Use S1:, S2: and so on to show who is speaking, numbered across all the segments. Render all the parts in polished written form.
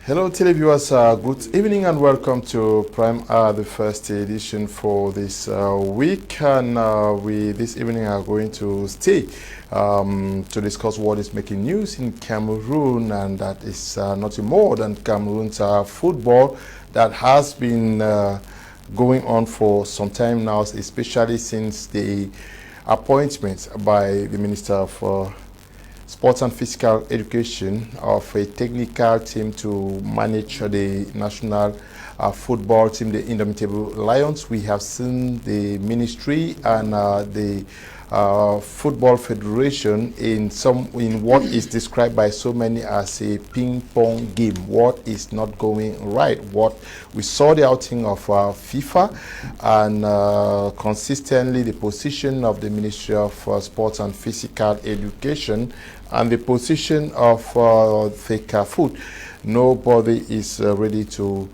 S1: Hello televiewers, good evening and welcome to Prime Hour, the first edition for this week, and we this evening are going to stay to discuss what is making news in Cameroon, and that is nothing more than Cameroon's football that has been going on for some time now, especially since the appointment by the Minister of Sports and Physical Education of a technical team to manage the national football team, the Indomitable Lions. We have seen the ministry and the Football Federation in what is described by so many as a ping-pong game. What is not going right? What we saw the outing of FIFA, and consistently the position of the Ministry of Sports and Physical Education and the position of FECAFOOT. Nobody is ready to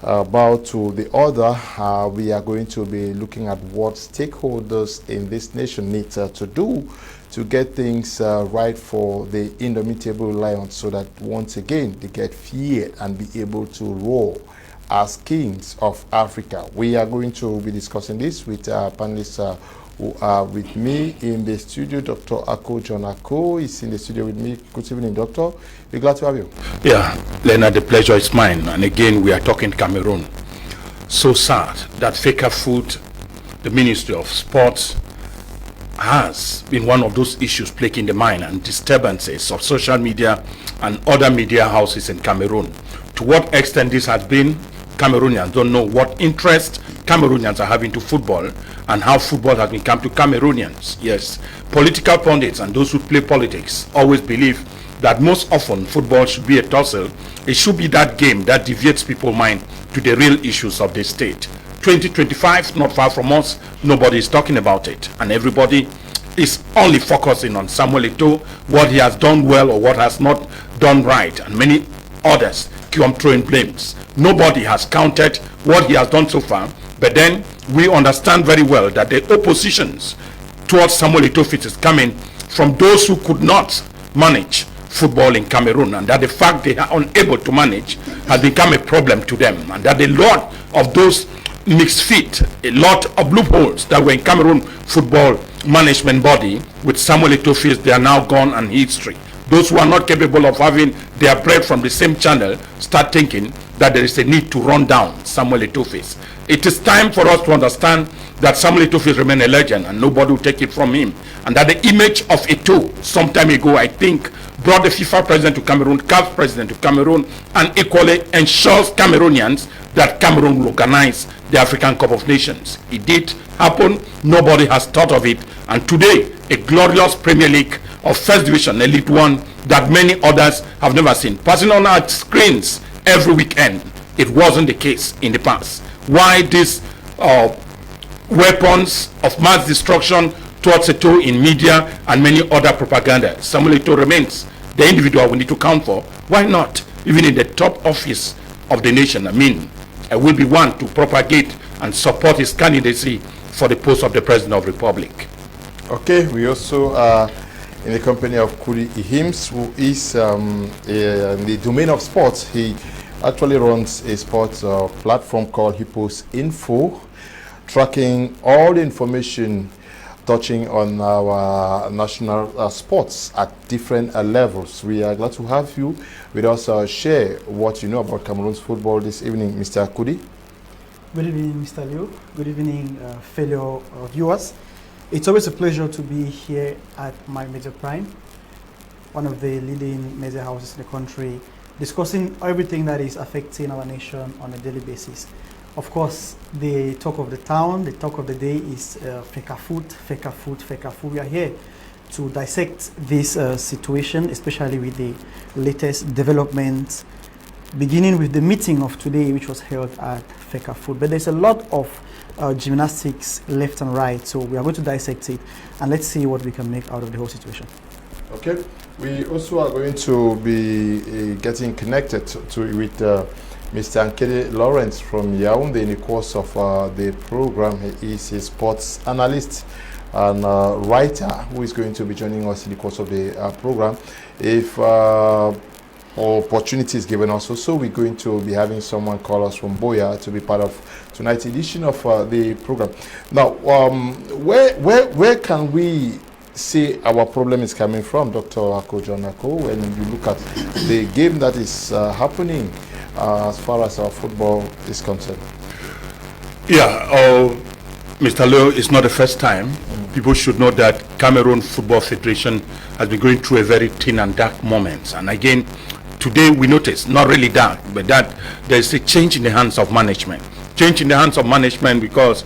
S1: bow to the other. We are going to be looking at what stakeholders in this nation need to do to get things right for the Indomitable Lions, so that once again they get feared and be able to roar as kings of Africa. We are going to be discussing this with panelists who are with me in the studio. Dr. Ako John Ako is in the studio with me. Good evening, Doctor. We're glad to have you.
S2: Yeah, Leonard, the pleasure is mine. And again, we are talking Cameroon. So sad that FECAFOOT, the Ministry of Sports, has been one of those issues plaguing the mind and disturbances of social media and other media houses in Cameroon. To what extent this has been, Cameroonians don't know what interest Cameroonians are having to football and how football has become to Cameroonians. Yes, political pundits and those who play politics always believe that most often football should be a tussle. It should be that game that deviates people's mind to the real issues of the state. 2025, not far from us, nobody is talking about it, and everybody is only focusing on Samuel Eto'o, what he has done well or what has not done right, and many others keep on throwing blames. Nobody has counted what he has done so far, but then we understand very well that the oppositions towards Samuel Eto'o is coming from those who could not manage football in Cameroon, and that the fact they are unable to manage has become a problem to them, and that a lot of those mixed feet, a lot of loopholes that were in Cameroon football management body with Samuel Eto'o, they are now gone and history. Those who are not capable of having their bread from the same channel start thinking that there is a need to run down Samuel Eto'o. It is time for us to understand that Samuel Eto'o remains a legend and nobody will take it from him, and that the image of Eto'o some time ago, I think, brought the FIFA president to Cameroon, CAF president to Cameroon, and equally ensures Cameroonians that Cameroon will organize the African Cup of Nations. It did happen. Nobody has thought of it, and today a glorious Premier League of First Division, Elite One, that many others have never seen, passing on our screens every weekend. It wasn't the case in the past. Why these weapons of mass destruction towards Eto'o in media and many other propaganda? Samuel Eto'o remains the individual we need to count for. Why not? Even in the top office of the nation, I will be one to propagate and support his candidacy for the post of the President of the Republic.
S1: Okay, we also are in the company of Kudi Ihims, who is in the domain of sports. He actually runs a sports platform called Hippos Info, tracking all the information touching on our national sports at different levels. We are glad to have you with us. Share what you know about Cameroon's football this evening, Mr. Kudi.
S3: Good evening, Mr. Liu. Good evening, fellow viewers. It's always a pleasure to be here at my Major Prime, one of the leading media houses in the country, discussing everything that is affecting our nation on a daily basis. Of course, the talk of the town, the talk of the day is FECAFOOT, FECAFOOT, FECAFOOT. We are here to dissect this situation, especially with the latest developments, beginning with the meeting of today, which was held at FECAFOOT. But there's a lot of gymnastics left and right, so we are going to dissect it, and let's see what we can make out of the whole situation.
S1: Okay, we also are going to be getting connected with Mr. Kudi Lawrence from Youndé in the course of the program. He is a sports analyst and writer who is going to be joining us in the course of the program. If opportunities given us. So we're going to be having someone call us from Boya to be part of tonight's edition of the program. Now, where can we see our problem is coming from, Dr. Akojonako, when you look at the game that is happening as far as our football is concerned?
S2: Yeah, Mr. Leo, it's not the first time. People should know that Cameroon Football Federation has been going through a very thin and dark moment. And again, today we notice, not really dark, but that there's a change in the hands of management. Change in the hands of management because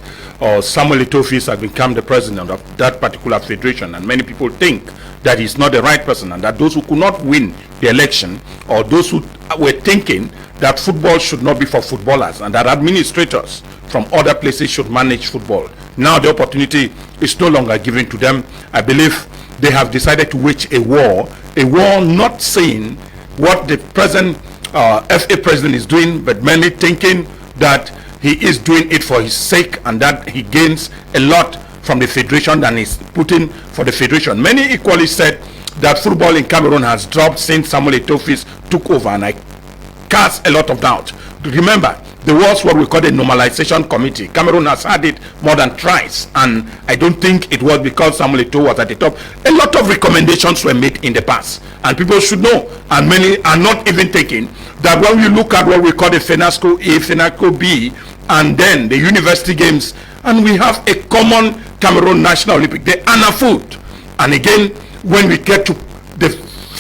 S2: Samuel Eto'o has become the president of that particular federation, and many people think that he's not the right person, and that those who could not win the election, or those who were thinking that football should not be for footballers and that administrators from other places should manage football, now the opportunity is no longer given to them. I believe they have decided to wage a war not saying what the present FA president is doing, but mainly thinking that he is doing it for his sake and that he gains a lot from the federation than he's putting for the federation. Many equally said that football in Cameroon has dropped since Samuel Eto'o took over, and I cast a lot of doubt. Remember, there was what we call the normalization committee. Cameroon has had it more than thrice, and I don't think it was because Samuel Eto'o was at the top. A lot of recommendations were made in the past, and people should know, and many are not even thinking that when we look at what we call the FENASCO A, FENASCO B, and then the university games, and we have a common Cameroon National Olympic, the ANAFOOT. And again, when we get to the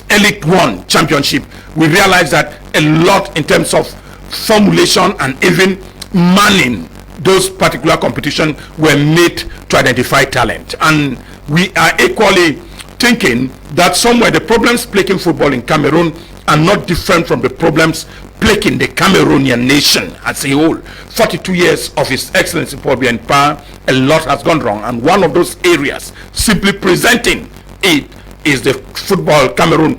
S2: Elite One Championship, we realize that a lot in terms of formulation and even manning those particular competitions were made to identify talent. And we are equally thinking that somewhere the problems plaguing football in Cameroon are not different from the problems plaguing the Cameroonian nation as a whole. 42 years of His Excellency Paul Biya in power, a lot has gone wrong, and one of those areas simply presenting it is the Cameroon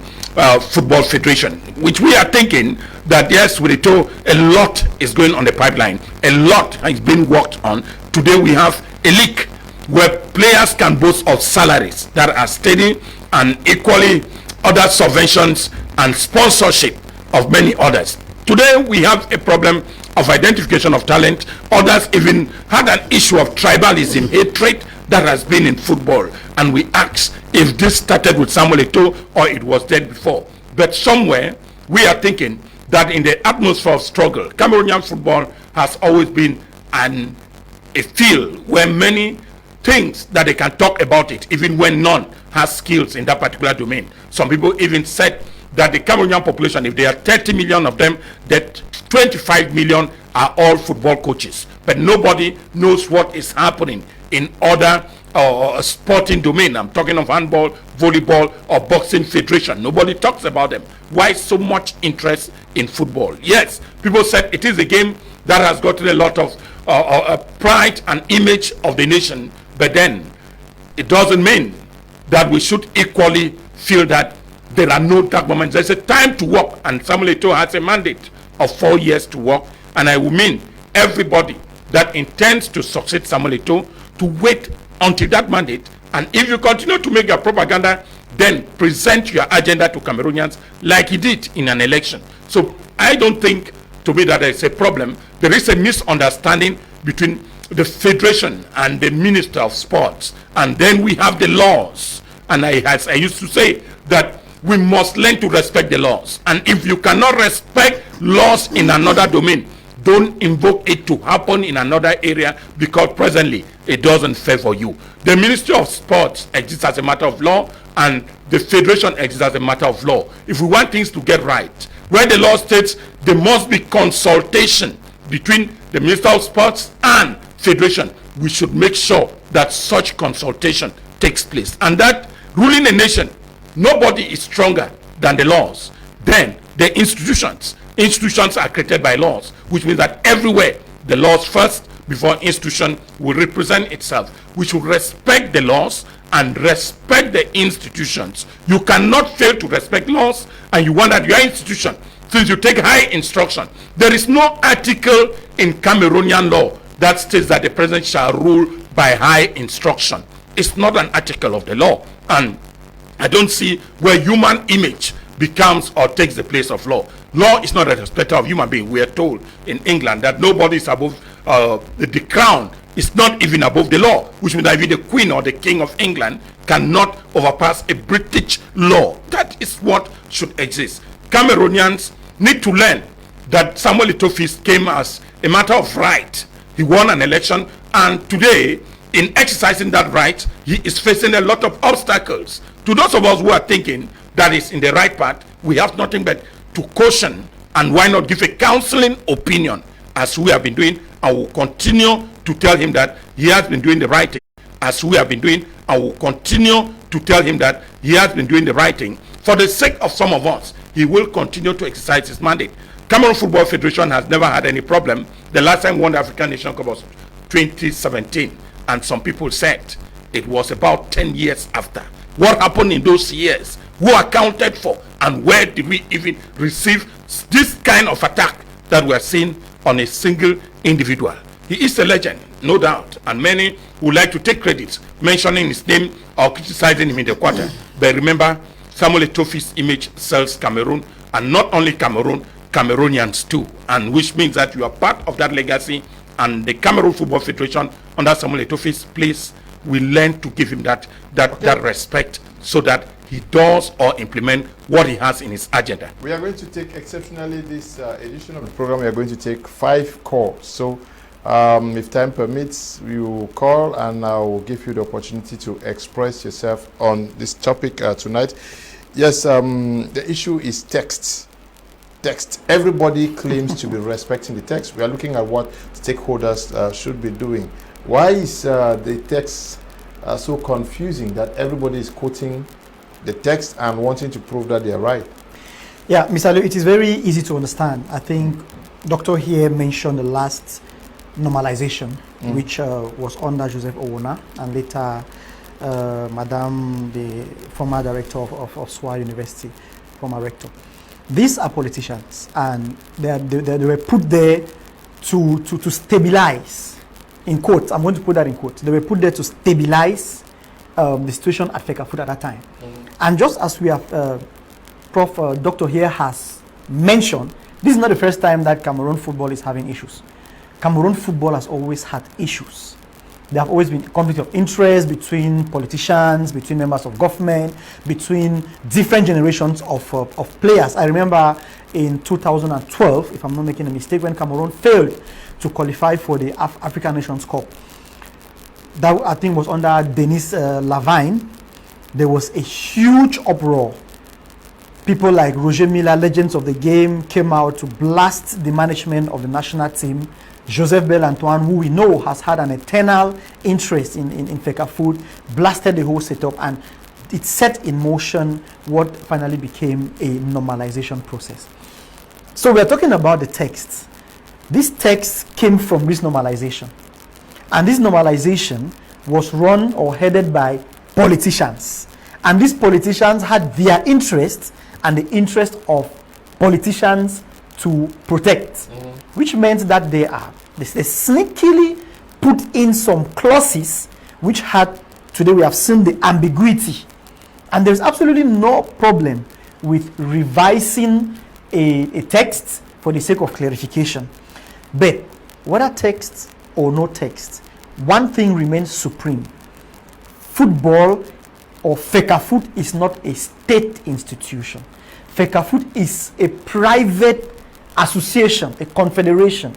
S2: Football Federation, which we are thinking that yes, with it all, a lot is going on the pipeline, a lot is being worked on. Today we have a league where players can boast of salaries that are steady, and equally other subventions and sponsorship of many others. Today we have a problem of identification of talent. Others even had an issue of tribalism, hatred that has been in football, and we ask if this started with Samuel Eto'o or it was there before. But somewhere we are thinking that in the atmosphere of struggle, Cameroonian football has always been a field where many things that they can talk about it, even when none has skills in that particular domain. Some people even said that the Cameroonian population, if there are 30 million of them, that 25 million are all football coaches. But nobody knows what is happening in other sporting domain. I'm talking of handball, volleyball, or boxing federation. Nobody talks about them. Why so much interest in football? Yes, people said it is a game that has gotten a lot of pride and image of the nation, but then it doesn't mean that we should equally feel that there are no dark moments. There's a time to work, and Samuel Eto'o has a mandate of 4 years to work, and I will mean everybody that intends to succeed Samuel Eto'o to wait until that mandate. And if you continue to make your propaganda, then present your agenda to Cameroonians like he did in an election. So I don't think, to me, that there is a problem. There is a misunderstanding between the federation and the Minister of Sports, and then we have the laws. And as I used to say, that we must learn to respect the laws. And if you cannot respect laws in another domain, don't invoke it to happen in another area, because presently it doesn't favor you. The Ministry of Sports exists as a matter of law, and the federation exists as a matter of law. If we want things to get right, where the law states there must be consultation between the Minister of Sports and federation, we should make sure that such consultation takes place, and that ruling a nation, nobody is stronger than the laws. Then the institutions are created by laws, which means that everywhere the laws first before institution will represent itself. We should respect the laws and respect the institutions. You cannot fail to respect laws, and you want that your institution, since you take high instruction, there is no article in Cameroonian law that states that the president shall rule by high instruction. It's not an article of the law, and I don't see where human image becomes or takes the place of law. Law is not a respecter of human being. We are told in England that nobody is above the crown is not even above the law, which means that even the Queen or the King of England cannot overpass a British law. That is what should exist. Cameroonians need to learn that Samuel Eto'o came as a matter of right. He won an election, and today, in exercising that right, he is facing a lot of obstacles. To those of us who are thinking that is in the right path, we have nothing but to caution, and why not give a counseling opinion, as we have been doing, and will continue to tell him that he has been doing the right thing, as we have been doing, and will continue to tell him that he has been doing the right thing. For the sake of some of us, he will continue to exercise his mandate. Cameroon Football Federation has never had any problem. The last time we won the African Nation Cup was 2017, and some people said it was about 10 years after. What happened in those years? Who accounted for, and where did we even receive this kind of attack that we are seeing on a single individual? He is a legend, no doubt, and many would like to take credit mentioning his name or criticizing him in the quarter. But remember, Samuel Eto'o's image sells Cameroon, and not only Cameroon, Cameroonians too, and which means that you are part of that legacy, and the Cameroon Football Federation under Samuel Eto'o's place will learn to give him that respect, so that he does or implement what he has in his agenda.
S1: We are going to take, exceptionally this edition of the program, we are going to take 5 calls. So if time permits, you call and I will give you the opportunity to express yourself on this topic tonight. Yes, the issue is text. Text. Everybody claims to be respecting the text. We are looking at what stakeholders should be doing. Why is the text so confusing that everybody is quoting the text and wanting to prove that they are right?
S3: Yeah, Mr. Leo, it is very easy to understand. I think Dr. here mentioned the last normalization, which was under Joseph Ewane, and later Madame, the former director of SWA University, former rector. These are politicians, and they were put there to stabilize, in quotes. I'm going to put that in quotes. They were put there to stabilize the situation at Fecafoot at that time. And just as we have, Dr. here has mentioned, this is not the first time that Cameroon football is having issues. Cameroon football has always had issues. There have always been conflict of interest between politicians, between members of government, between different generations of players. I remember in 2012, if I'm not making a mistake, when Cameroon failed to qualify for the African Nations Cup. That, I think, was under Denis Lavine. There was a huge uproar. People like Roger Milla, legends of the game, came out to blast the management of the national team. Joseph Bell Antoine, who we know has had an eternal interest in Fecafoot, blasted the whole setup, and it set in motion what finally became a normalization process. So we're talking about the text. This text came from this normalization. And this normalization was run or headed by politicians. And these politicians had their interests and the interest of politicians to protect, which meant that they sneakily put in some clauses which had, today we have seen the ambiguity. And there's absolutely no problem with revising a text for the sake of clarification. But whether text or no text, one thing remains supreme. Football or Fecafoot is not a state institution. Fecafoot is a private association, a confederation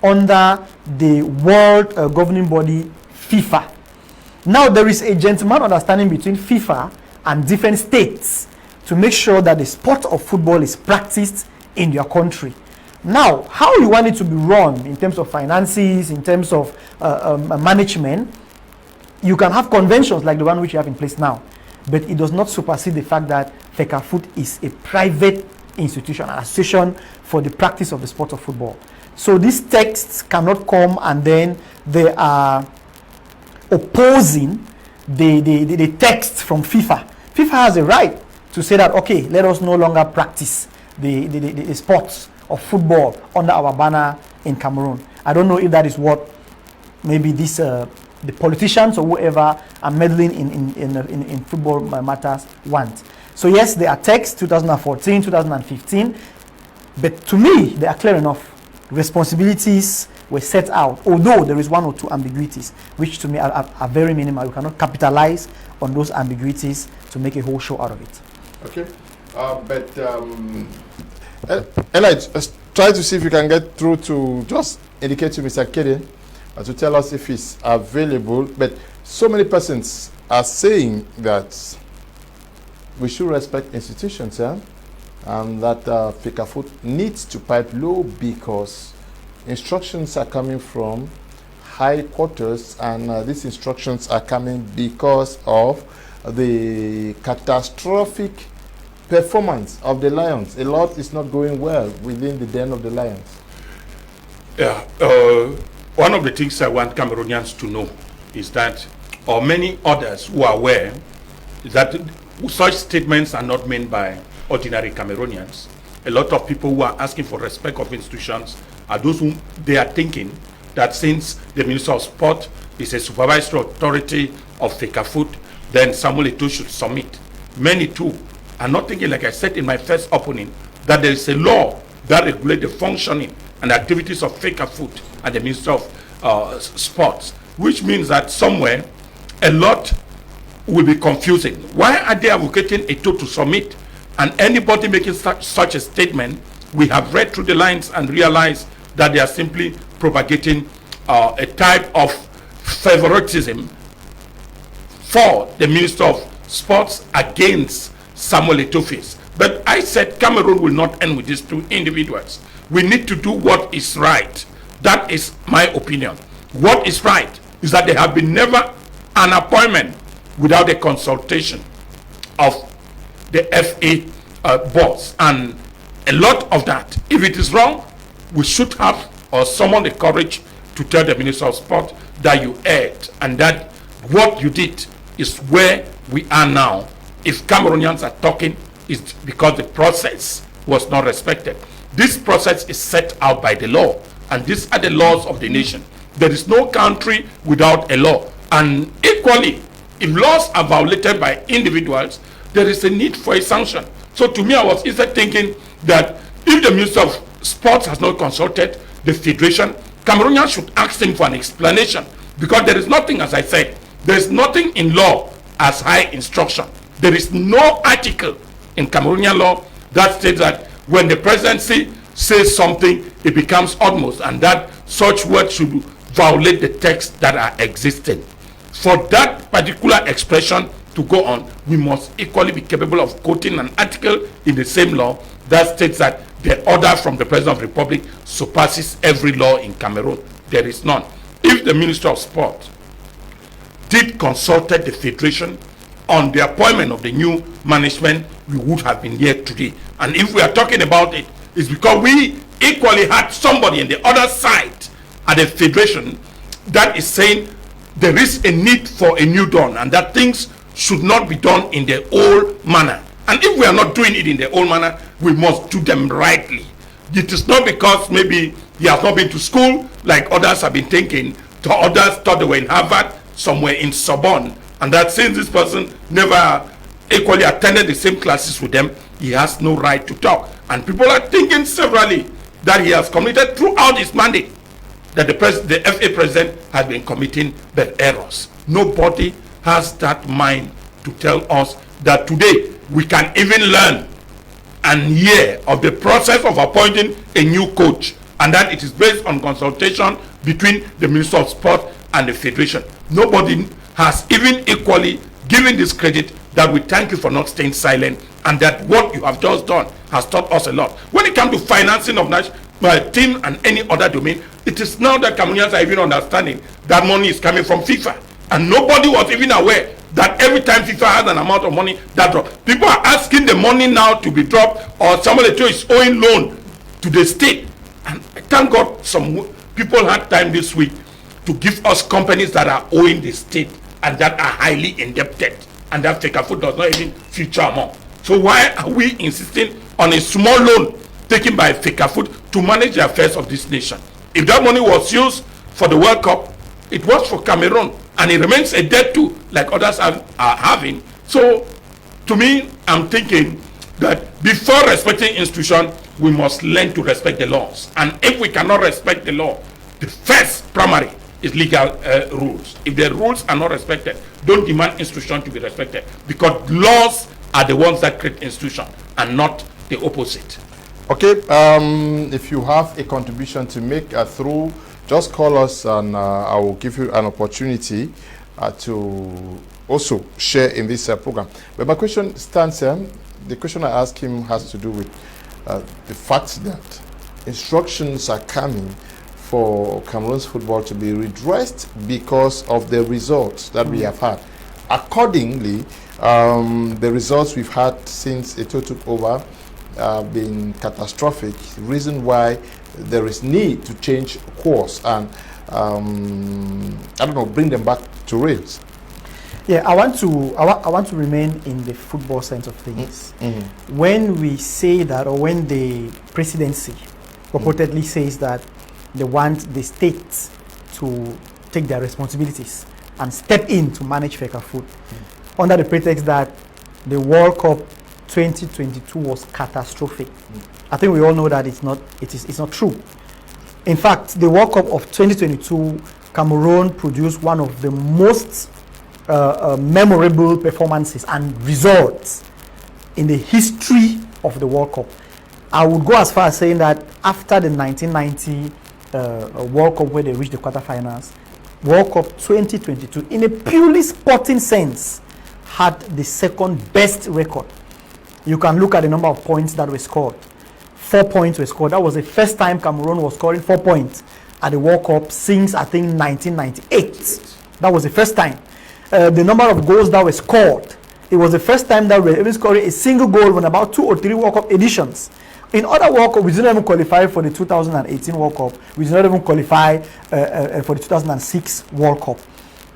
S3: under the world governing body FIFA. Now there is a gentleman understanding between FIFA and different states to make sure that the sport of football is practiced in your country. Now, how you want it to be run in terms of finances, in terms of management, you can have conventions like the one which you have in place now, but it does not supersede the fact that Fecafoot is a private institution, an association for the practice of the sport of football. So these texts cannot come and then they are opposing the text from FIFA. FIFA has a right to say that, okay, let us no longer practice the sports of football under our banner in Cameroon. I don't know if that is what maybe this the politicians or whoever are meddling in football matters want. So yes, there are texts, 2014, 2015, but to me, they are clear enough. Responsibilities were set out, although there is one or two ambiguities, which to me are very minimal. You cannot capitalize on those ambiguities to make a whole show out of it.
S1: Okay, Eli, try to see if you can get through to just indicate to Mr. Kudi to tell us if it's available. But so many persons are saying that we should respect institutions, yeah? And that Fecafoot needs to pipe low because instructions are coming from high quarters, and these instructions are coming because of the catastrophic performance of the Lions. A lot is not going well within the den of the Lions.
S2: Yeah, one of the things I want Cameroonians to know is that, or many others who are aware, is that such statements are not made by ordinary Cameroonians. A lot of people who are asking for respect of institutions are those who they are thinking that since the Minister of Sport is a supervisory authority of Fecafoot, then Samuel Eto'o should submit. Many too are not thinking, like I said in my first opening, that there is a law that regulates the functioning and activities of Fecafoot and the Minister of Sports, which means that somewhere a lot will be confusing. Why are they advocating Eto'o to submit? And anybody making such a statement, we have read through the lines and realized that they are simply propagating a type of favoritism for the Minister of Sports against Samuel Eto'o. But I said Cameroon will not end with these two individuals. We need to do what is right. That is my opinion. What is right is that there have been never an appointment without a consultation of the FA boss, and a lot of that, if it is wrong, we should have or summon the courage to tell the Minister of Sport that you erred and that what you did is where we are now. If Cameroonians are talking, it's because the process was not respected. This process is set out by the law, and these are the laws of the nation. There is no country without a law, and equally, if laws are violated by individuals, there is a need for a sanction. So to me, I was instead thinking that if the Minister of Sports has not consulted the Federation, Cameroonians should ask him for an explanation, because there is nothing, as I said, there is nothing in law as high instruction. There is no article in Cameroonian law that states that when the presidency says something, it becomes utmost, and that such words should violate the texts that are existing. For that particular expression to go on, we must equally be capable of quoting an article in the same law that states that the order from the President of the Republic surpasses every law in Cameroon. There is none. If the Minister of Sport did consulted the Federation on the appointment of the new management, we would have been here today. And if we are talking about it, it's because we equally had somebody on the other side at the Federation that is saying there is a need for a new dawn, and that things should not be done in the old manner. And if we are not doing it in the old manner, we must do them rightly. It is not because maybe he has not been to school like others have been thinking. To others thought they were in Harvard, somewhere in Sorbonne, and that since this person never equally attended the same classes with them, he has no right to talk. And people are thinking severally that he has committed throughout his mandate that the FA president has been committing bad errors. Nobody has that mind to tell us that today we can even learn and hear of the process of appointing a new coach, and that it is based on consultation between the Minister of Sport and the Federation. Nobody has even equally given this credit that we thank you for not staying silent, and that what you have just done has taught us a lot. When it comes to financing of national team and any other domain, it is now that Cameroonians are even understanding that money is coming from FIFA, and nobody was even aware that every time FIFA has an amount of money that drops. People are asking the money now to be dropped, or Samuel Eto'o is owing loan to the state. And thank God some people had time this week to give us companies that are owing the state and that are highly indebted, and that Fecafoot does not even feature among. So why are we insisting on a small loan taken by Fecafoot to manage the affairs of this nation? If that money was used for the World Cup, it was for Cameroon, and it remains a debt too, like others are having. So to me, I'm thinking that before respecting institution, we must learn to respect the laws. And if we cannot respect the law, the first primary is legal rules. If the rules are not respected, don't demand institution to be respected, because laws are the ones that create institution and not the opposite.
S1: Okay, if you have a contribution to make through, just call us and I will give you an opportunity to also share in this program. But my question stands here. The question I asked him has to do with the fact that instructions are coming for Cameroon's football to be redressed because of the results that we have had. Accordingly, the results we've had since Eto'o took over have been catastrophic. Reason why there is need to change course and I don't know, bring them back to rails.
S3: Yeah, I want to remain in the football sense of things. When we say that, or when the presidency purportedly says that they want the states to take their responsibilities and step in to manage Fecafoot, under the pretext that the World Cup 2022 was catastrophic. I think we all know that it's not true. In fact, the World Cup of 2022, Cameroon produced one of the most memorable performances and results in the history of the World Cup. I would go as far as saying that after the 1990 World Cup, where they reached the quarterfinals, World Cup 2022, in a purely sporting sense, had the second best record. You can look at the number of points that were scored. 4 points were scored. That was the first time Cameroon was scoring 4 points at the World Cup since, I think, 1998. That was the first time. The number of goals that were scored, it was the first time that we were even scoring a single goal in about 2 or 3 World Cup editions. In other World Cup, we didn't even qualify for the 2018 World Cup. We did not even qualify for the 2006 World Cup.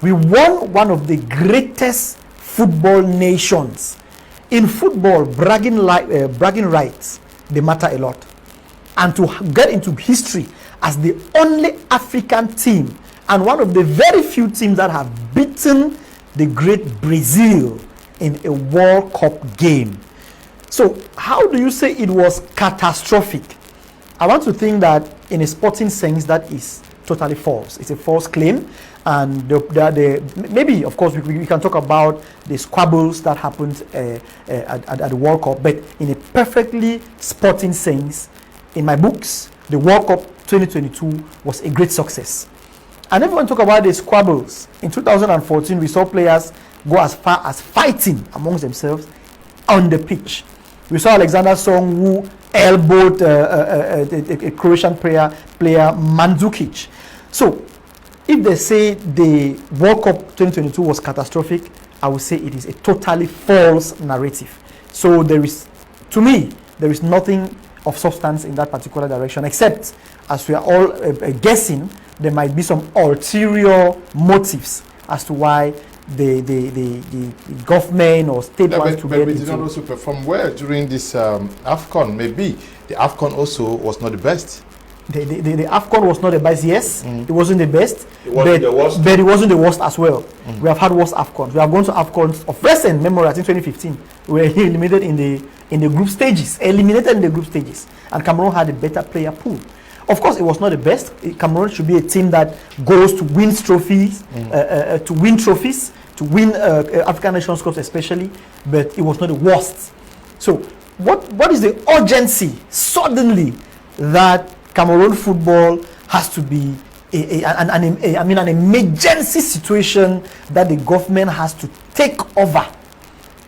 S3: We won one of the greatest football nations. In football, bragging rights, they matter a lot. And to get into history as the only African team and one of the very few teams that have beaten the great Brazil in a World Cup game. So how do you say it was catastrophic? I want to think that in a sporting sense that is totally false. It's a false claim. And maybe, of course, we can talk about the squabbles that happened at the World Cup, but in a perfectly sporting sense, in my books, the World Cup 2022 was a great success. And if we want to talk about the squabbles, in 2014, we saw players go as far as fighting amongst themselves on the pitch. We saw Alexander Song, who elbowed a Croatian player Mandzukic. So, if they say the World Cup 2022 was catastrophic, I would say it is a totally false narrative. So to me, there is nothing of substance in that particular direction, except, as we are all guessing, there might be some ulterior motives as to why the government or state wants to get into. But we did
S1: not also perform well during this AFCON. Maybe the AFCON also was not the best.
S3: The AFCON was not the best, yes. It wasn't the best.
S2: It wasn't the worst.
S3: But it wasn't the worst as well. We have had worse AFCONs. We have gone to AFCONs of recent memory, I think 2015. We were eliminated in the group stages. And Cameroon had a better player pool. Of course, it was not the best. Cameroon should be a team that goes to win trophies, to win African Nations Cups especially, but it was not the worst. So, what is the urgency suddenly that Cameroon football has to be an emergency situation that the government has to take over?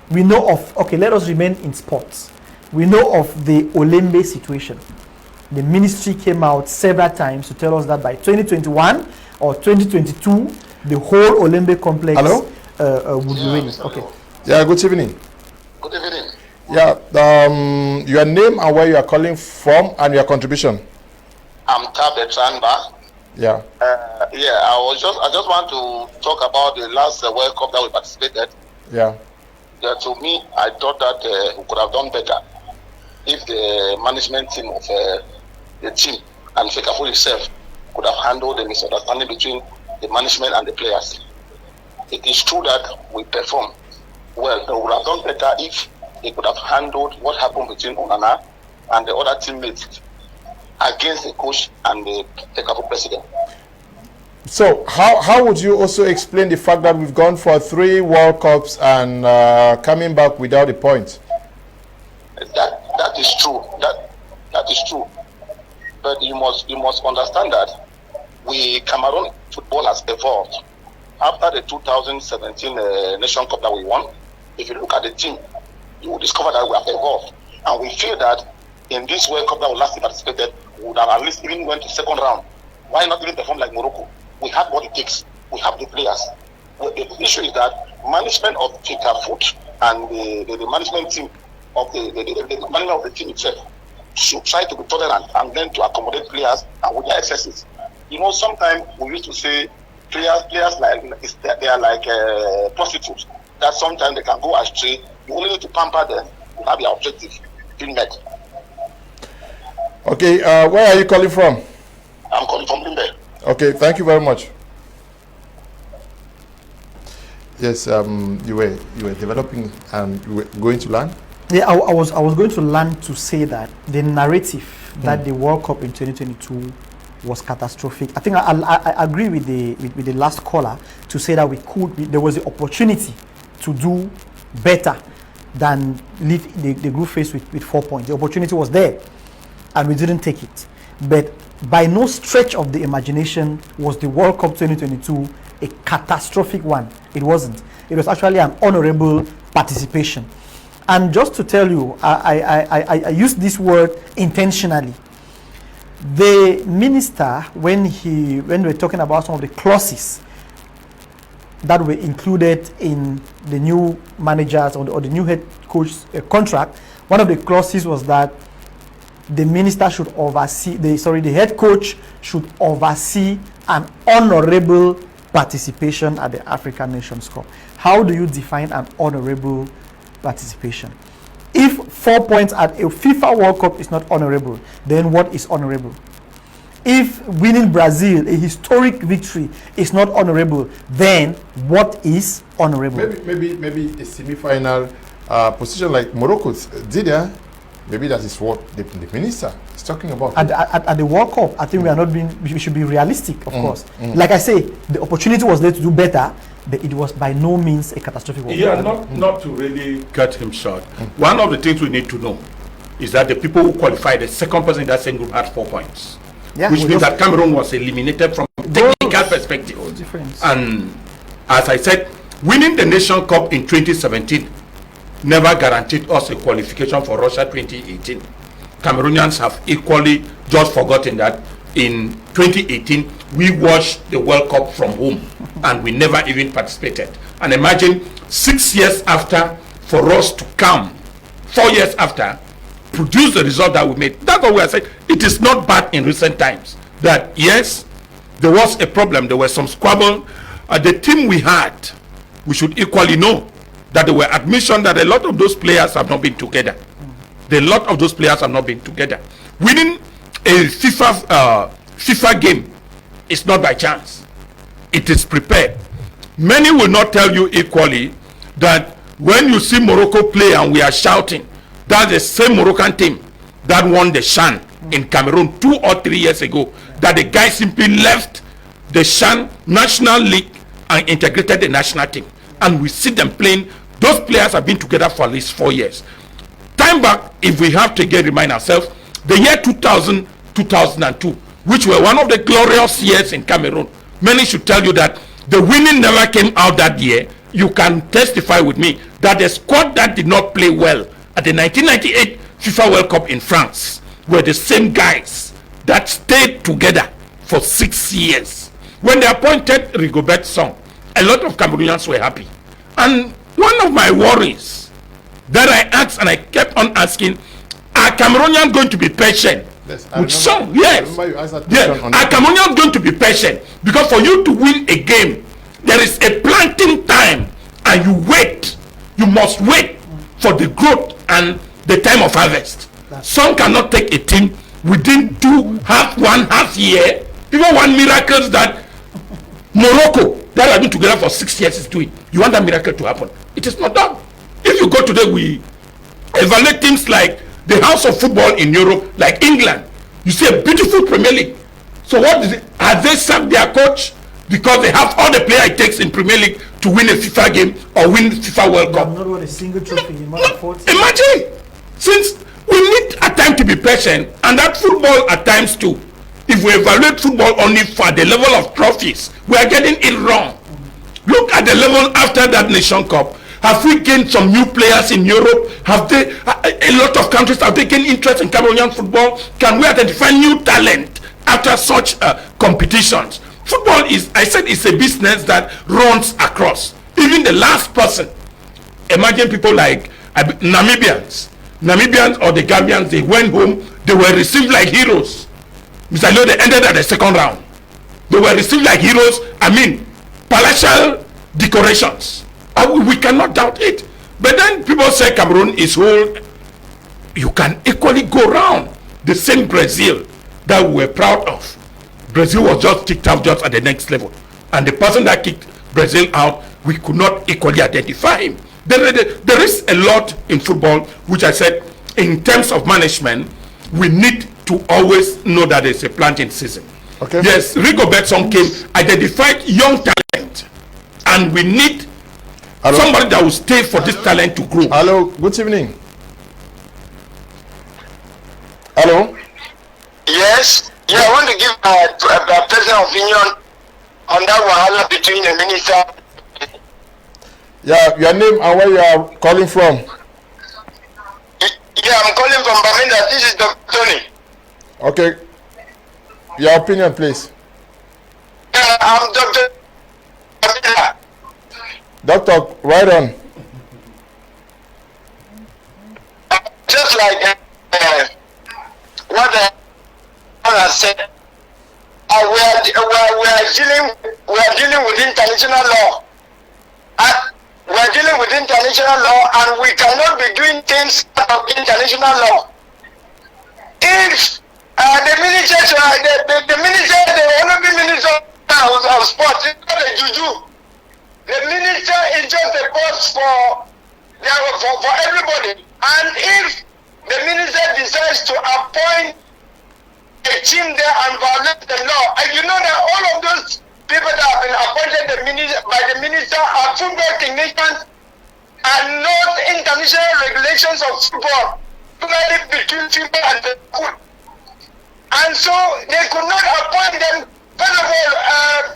S3: We know of, okay, let us remain in sports. We know of the Olembe situation. The ministry came out several times to tell us that by 2021 or 2022, the whole Olembe complex would be ready. Okay.
S1: Yeah, good evening.
S4: Good evening.
S1: Yeah, your name and where you are calling from and your contribution.
S4: I'm Tabe Tranba.
S1: Yeah.
S4: I just want to talk about the last World Cup that we participated.
S1: Yeah.
S4: To me, I thought that we could have done better if the management team of the team and Fecafoot itself could have handled the misunderstanding between the management and the players. It is true that we performed, well, they would have done better if they could have handled what happened between Onana and the other teammates against the coach and the CAF president.
S1: So how would you also explain the fact that we've gone for 3 World Cups and coming back without a point?
S4: That is true. That is true. But you must understand that Cameroon football has evolved. After the 2017 Nation Cup that we won, if you look at the team, you will discover that we have evolved. And we feel that in this World Cup that we last participated, we would have at least even went to second round. Why not even perform like Morocco? We have what it takes. We have the players. Well, the issue is that management of Foot and the management team of the management of the team itself should try to be tolerant and then to accommodate players and with their excesses. You know, sometimes we used to say players like they are like prostitutes. That sometimes they can go astray. You only need to pamper them to have your objective being met.
S1: Okay, where are you calling from?
S4: I'm calling from Limbe.
S1: Okay, thank you very much. Yes, you were developing and you were going to learn.
S3: Yeah, I was going to learn to say that the narrative that the World Cup in 2022 was catastrophic. I think I agree with the last caller to say that there was the opportunity to do better than leave the group phase with 4 points. The opportunity was there, and we didn't take it. But by no stretch of the imagination was the World Cup 2022 a catastrophic one. It wasn't. It was actually an honorable participation. And just to tell you, I use this word intentionally. The minister, when we're talking about some of the clauses that were included in the new managers or the new head coach contract, one of the clauses was that the minister should oversee, the head coach should oversee an honorable participation at the African Nations Cup. How do you define an honorable participation? If 4 points at a FIFA World Cup is not honorable, then what is honorable? If winning Brazil, a historic victory, is not honorable, then what is honorable?
S1: Maybe a semi-final position like Morocco did. Maybe that is what the minister is talking about.
S3: At the World Cup, I think we should be realistic, of course. Like I say, the opportunity was there to do better, but it was by no means a catastrophic World Cup.
S2: Not to really cut him short. One of the things we need to know is that the people who qualified, the second person in that same group had 4 points. Yeah, which means that Cameroon was eliminated from a technical perspective. And as I said, winning the Nation Cup in 2017 never guaranteed us a qualification for Russia 2018. Cameroonians have equally just forgotten that in 2018 we watched the World Cup from home and we never even participated. And imagine 6 years after, for us to come 4 years after, produce the result that we made. That's what we are saying. It is not bad in recent times that yes, there was a problem, there was some squabble. The team we had, we should equally know that there were admission that a lot of those players have not been together. A lot of those players have not been together. Winning a FIFA game is not by chance. It is prepared. Many will not tell you equally that when you see Morocco play and we are shouting, that's the same Moroccan team that won the CHAN in Cameroon 2 or 3 years ago. That the guy simply left the CHAN National League and integrated the national team. And we see them playing. Those players have been together for at least 4 years. Time back, if we have to again remind ourselves, the year 2000, 2002, which were one of the glorious years in Cameroon, many should tell you that the winning never came out that year. You can testify with me that the squad that did not play well at the 1998 FIFA World Cup in France were the same guys that stayed together for 6 years. When they appointed Rigobert Song, a lot of Cameroonians were happy. And one of my worries that I asked and I kept on asking, are Cameroonians going to be patient?
S1: Yes,
S2: with Song? Yes. Are Cameroonians going to be patient? Because for you to win a game, there is a planting time and you wait. You must wait for the growth and the time of harvest. Some cannot take a team within one half year, even one miracle that Morocco that have been together for 6 years is doing. You want that miracle to happen? It is not done. you go today, we evaluate teams like the House of Football in Europe, like England. You see a beautiful Premier League. So what is it? Have they sacked their coach because they have all the player it takes in Premier League to win a FIFA game or win FIFA World Cup?
S3: Not won a single trophy in more than 40.
S2: Imagine, since we need at time to be patient, and that football at times too. If we evaluate football only for the level of trophies, we are getting it wrong. Look at the level after that Nation Cup. Have we gained some new players in Europe? Have they, a lot of countries, have they gained interest in Cameroonian football? Can we identify new talent after such competitions? Football is, I said, it's a business that runs across. Even the last person, imagine people like Namibians or the Gambians, they went home, they were received like heroes. Mr. Leo, they ended at the second round. They were received like heroes, palatial decorations. We cannot doubt it. But then people say Cameroon is whole. You can equally go around the same Brazil that we were proud of. Brazil was just kicked out just at the next level. And the person that kicked Brazil out, we could not equally identify him. There is a lot in football, which I said, in terms of management, we need to always know that there's a planting season.
S1: Okay.
S2: Yes, Rigobert Song came, identified young talent, and we need somebody that will stay for this talent to grow.
S1: Hello, good evening. Hello?
S5: Yes. Yeah, I want to give a personal opinion on that wahala between the minister.
S1: Yeah, your name and where you are calling from?
S5: Yeah, I'm calling from Baminda. This is Dr. Tony.
S1: Okay. Your opinion, please.
S5: Yeah, I'm Dr. Baminda.
S1: Doctor, right on.
S5: Just like what the has said, we are dealing with international law. We are dealing with international law, and we cannot be doing things out of international law. If the minister, the honorable minister of sports, is not a juju. The minister is just a boss for everybody. And if the minister decides to appoint a team there and violate the law, and you know that all of those people that have been appointed by the minister are football technicians and not international regulations of football, between FIFA and the foot. And so they could not appoint them. First of all,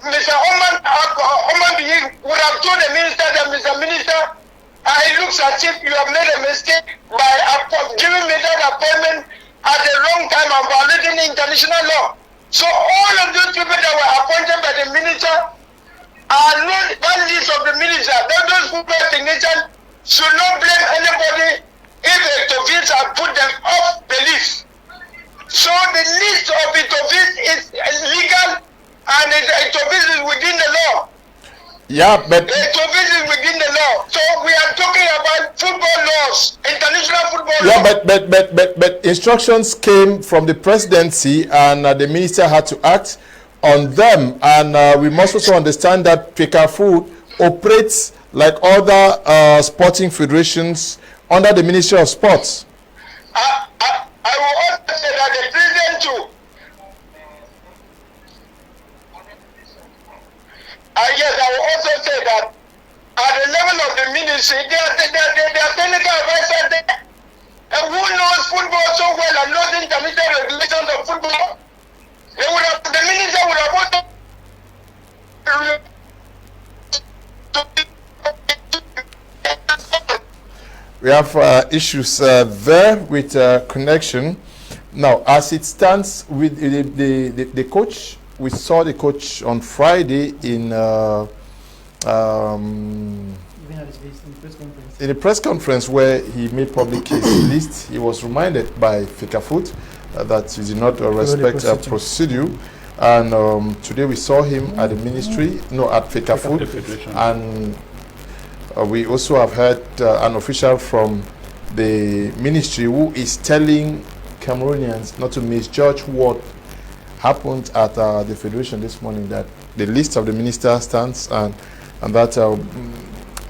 S5: Mr. Oman would have told the minister that, Mr. Minister, it looks as if you have made a mistake by giving me that appointment at the wrong time and violating the international law. So all of those people that were appointed by the minister are not bandits of the minister. Those football technicians should not blame anybody if the Etofists have put them off the list. So the list of Etofists is legal and Etofists is within the law.
S1: Yeah, but
S5: Etofists is within the law. So we are talking about football laws, international football law.
S1: Yeah, but instructions came from the presidency, and the minister had to act on them. And we must also understand that Food operates like other sporting federations under the Ministry of Sports.
S5: I will also say that the president too. Yes, I will also say that at the level of the ministry, there are technical advisors there. And who knows football so well and knows intermediate regulations of football? The minister would have also
S1: We have issues there with connection. Now, as it stands with the coach, we saw the coach on Friday in the press conference where he made public his list. He was reminded by Food that he did not respect procedure. And today we saw him at the ministry, at Food, and we also have heard an official from the ministry who is telling Cameroonians not to misjudge what happened at the federation this morning, that the list of the minister stands and that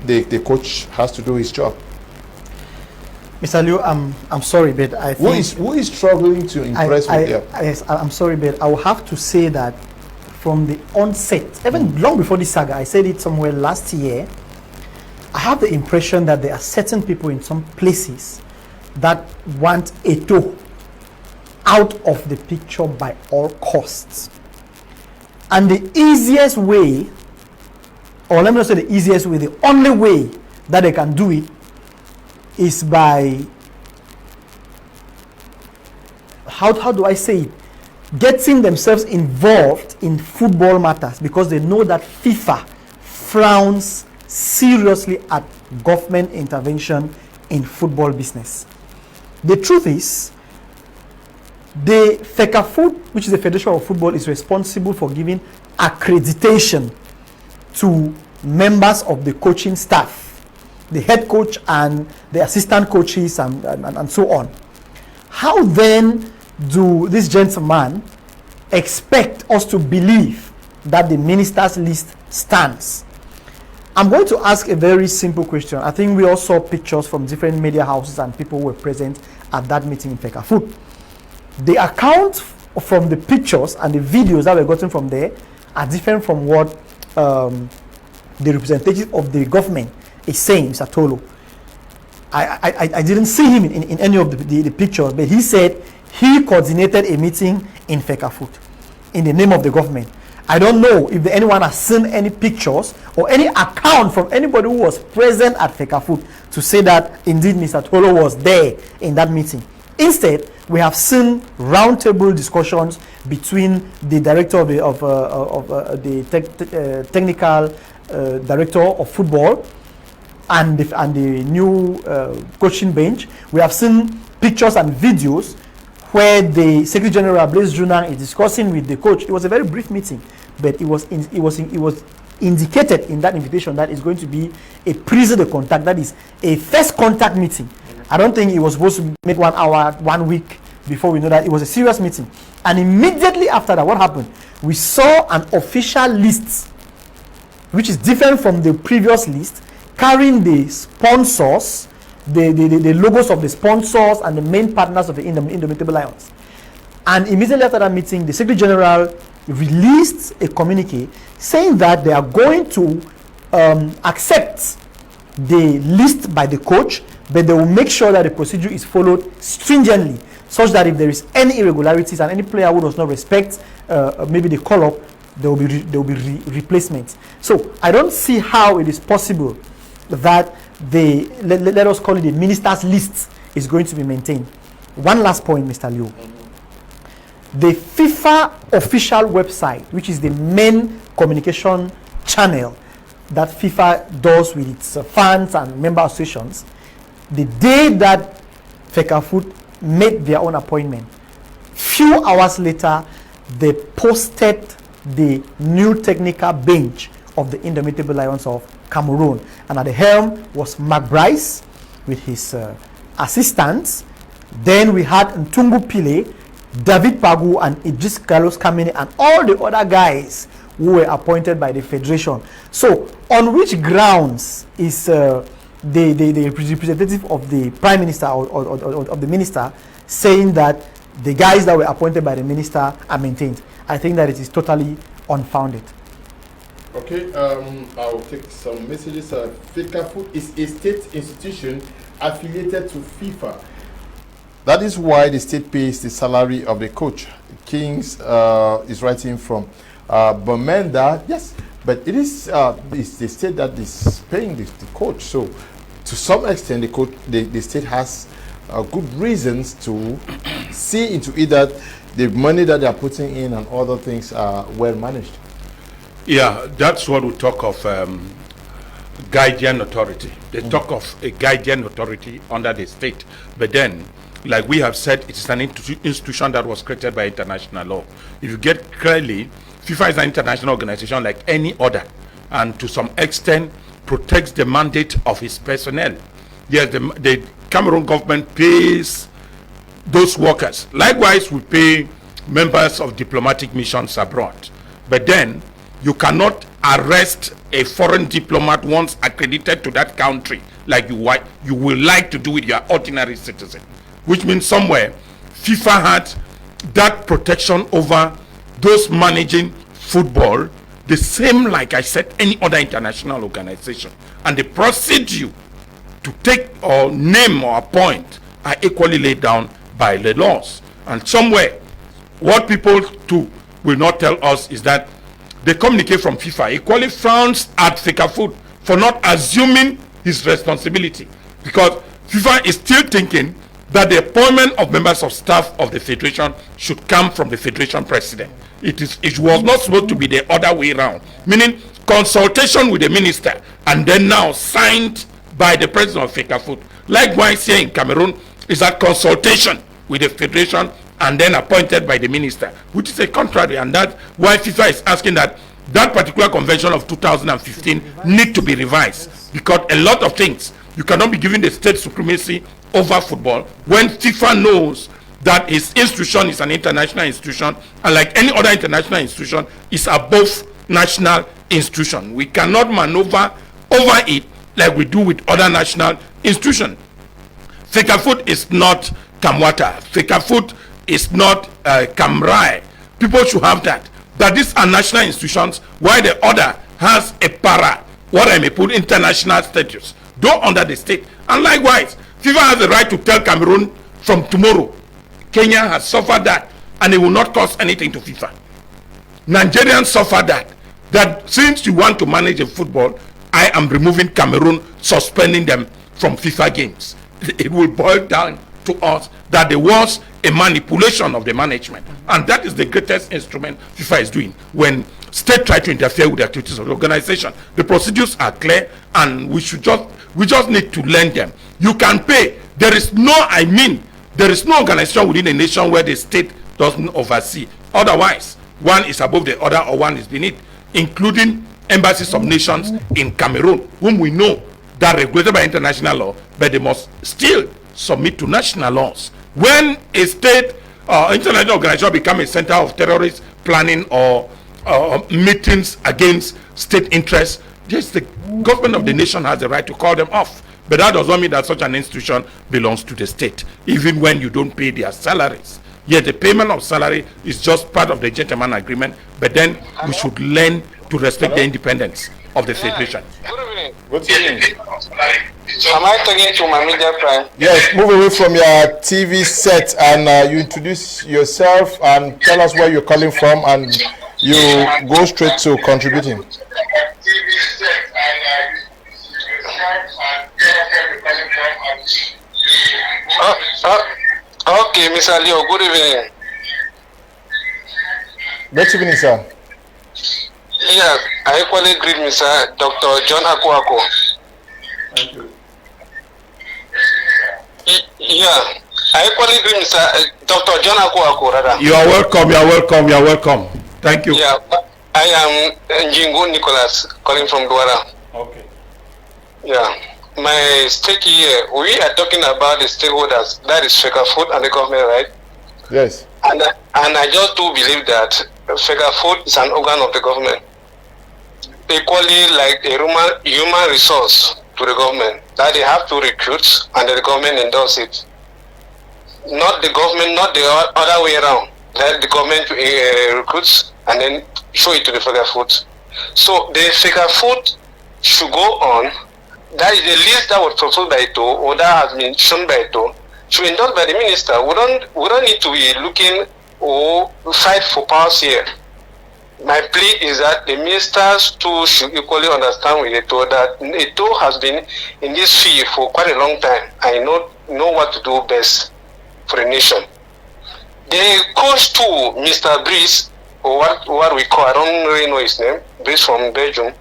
S1: the coach has to do his job.
S3: Mr. Liu, I'm sorry, but I think
S1: Who is struggling to impress with you?
S3: Yes, I'm sorry, but I will have to say that from the onset, even long before this saga, I said it somewhere last year, I have the impression that there are certain people in some places that want Eto'o out of the picture by all costs. And the easiest way, or let me not say the easiest way, the only way that they can do it is by, how do I say it? Getting themselves involved in football matters, because they know that FIFA frowns seriously at government intervention in football business. The truth is, the FECAFOOT, which is the Federation of Football, is responsible for giving accreditation to members of the coaching staff, the head coach and the assistant coaches and so on. How then do this gentleman expect us to believe that the minister's list stands? I'm going to ask a very simple question. I think we all saw pictures from different media houses and people who were present at that meeting in FECAFOOT. The account from the pictures and the videos that were gotten from there are different from what the representative of the government is saying, Mr. Tolo. I didn't see him in any of the pictures, but he said he coordinated a meeting in FECAFOOT in the name of the government. I don't know if anyone has seen any pictures or any account from anybody who was present at FECAFOOT to say that indeed Mr. Tolo was there in that meeting. Instead, we have seen roundtable discussions between the director of the technical director of football and the new coaching bench. We have seen pictures and videos where the Secretary General Blaise Juna is discussing with the coach. It was a very brief meeting, but it was indicated in that invitation that it's going to be a prise de contact, that is a first contact meeting. I don't think it was supposed to make 1 hour, 1 week before we know that it was a serious meeting. And immediately after that, what happened? We saw an official list, which is different from the previous list, carrying the sponsors, the logos of the sponsors and the main partners of the Indomitable Lions. And immediately after that meeting, the Secretary General released a communique saying that they are going to accept the list by the coach, but they will make sure that the procedure is followed stringently, such that if there is any irregularities and any player who does not respect maybe the call-up, there will be replacements. So I don't see how it is possible that let us call it the minister's list is going to be maintained. One last point, Mr. Liu. The FIFA official website, which is the main communication channel that FIFA does with its fans and member associations, the day that FECAFOOT made their own appointment, few hours later, they posted the new technical bench of the Indomitable Lions of Cameroon. And at the helm was Mark Bryce with his assistants. Then we had Ntungu Pile, David Pagu, and Idris Carlos Kamene, and all the other guys who were appointed by the Federation. So, on which grounds is the representative of the Prime Minister or of the Minister saying that the guys that were appointed by the Minister are maintained? I think that it is totally unfounded.
S1: Okay, I'll take some messages. FECAFOOT is a state institution affiliated to FIFA. That is why the state pays the salary of the coach. Kings is writing from Bamenda. Yes, but it is the state that is paying the coach. So, to some extent, the state has good reasons to see into it that the money that they are putting in and other things are well managed.
S2: Yeah, that's what we talk of guardian authority. They talk of a guardian authority under the state, but then, like we have said, it is an institution that was created by international law. If you get clearly, FIFA is an international organization like any other, and to some extent protects the mandate of its personnel. Yes, the Cameroon government pays those workers. Likewise, we pay members of diplomatic missions abroad. But then, you cannot arrest a foreign diplomat once accredited to that country, like you will like to do with your ordinary citizen, which means somewhere FIFA had that protection over those managing football, the same, like I said, any other international organization. And the procedure to take or name or appoint are equally laid down by the laws. And somewhere, what people too will not tell us is that the communique from FIFA equally frowns at Fecafoot for not assuming his responsibility, because FIFA is still thinking that the appointment of members of staff of the federation should come from the federation president. It was not supposed to be the other way around, meaning consultation with the minister and then now signed by the president of Fecafoot. Likewise here in Cameroon is that consultation with the federation and then appointed by the minister, which is a contrary, and that's why FIFA is asking that that particular convention of 2015 need to be revised, because a lot of things, you cannot be giving the state supremacy over football when FIFA knows that his institution is an international institution, and like any other international institution, is above national institution. We cannot maneuver over it like we do with other national institutions. Fecafoot is not Kamwata. Fecafoot is not Kamrai. People should have that. That these are national institutions, while the other has a what I may put, international status, though under the state. And likewise, FIFA has the right to tell Cameroon from tomorrow, Kenya has suffered that, and it will not cost anything to FIFA. Nigerians suffer that since you want to manage a football, I am removing Cameroon, suspending them from FIFA games. It will boil down to us that there was a manipulation of the management, and that is the greatest instrument FIFA is doing when state try to interfere with the activities of the organization. The procedures are clear, and we just need to learn them. You can pay. There is no organization within a nation where the state doesn't oversee. Otherwise, one is above the other or one is beneath, including embassies of nations in Cameroon, whom we know that are regulated by international law, but they must still submit to national laws. When a state international organization becomes a center of terrorist planning or meetings against state interests, just the government of the nation has the right to call them off. But that does not mean that such an institution belongs to the state, even when you don't pay their salaries. Yet the payment of salary is just part of the gentleman agreement, but then we should learn to respect the independence of the federation.
S5: Good evening.
S1: Good evening.
S5: Am I talking to my media prime?
S1: Yes, move away from your TV set and you introduce yourself and tell us where you're calling from, and you go straight to contributing.
S5: Okay, Mr. Leo, good evening.
S1: Good evening, sir.
S5: Yeah, I equally greet Mr. Dr. John Akuako.
S1: Thank you.
S5: Yeah, I equally greet Mr. Dr. John Akuako, rather.
S2: You are welcome, you are welcome, you are welcome. Thank you.
S5: Yeah, I am Njingu Nicholas, calling from Douala.
S2: Okay.
S5: Yeah, my stake here, we are talking about the stakeholders, that is Fecafoot and the government, right?
S1: Yes.
S5: And I just do believe that Fecafoot is an organ of the government, equally like a human resource to the government, that they have to recruit and the government endorse it. Not the government, not the other way around, that the government recruits and then show it to the Fecafoot. So the Fecafoot should go on. That is the list that was proposed by Ito, or that has been shown by Ito, should be endorsed by the minister. We don't need to be looking or fight for powers here. My plea is that the ministers too should equally understand with Ito that Ito has been in this field for quite a long time. I know what to do best for the nation. The coach too, Mr. Brice, or what we call, I don't really know his name, Brice from Belgium,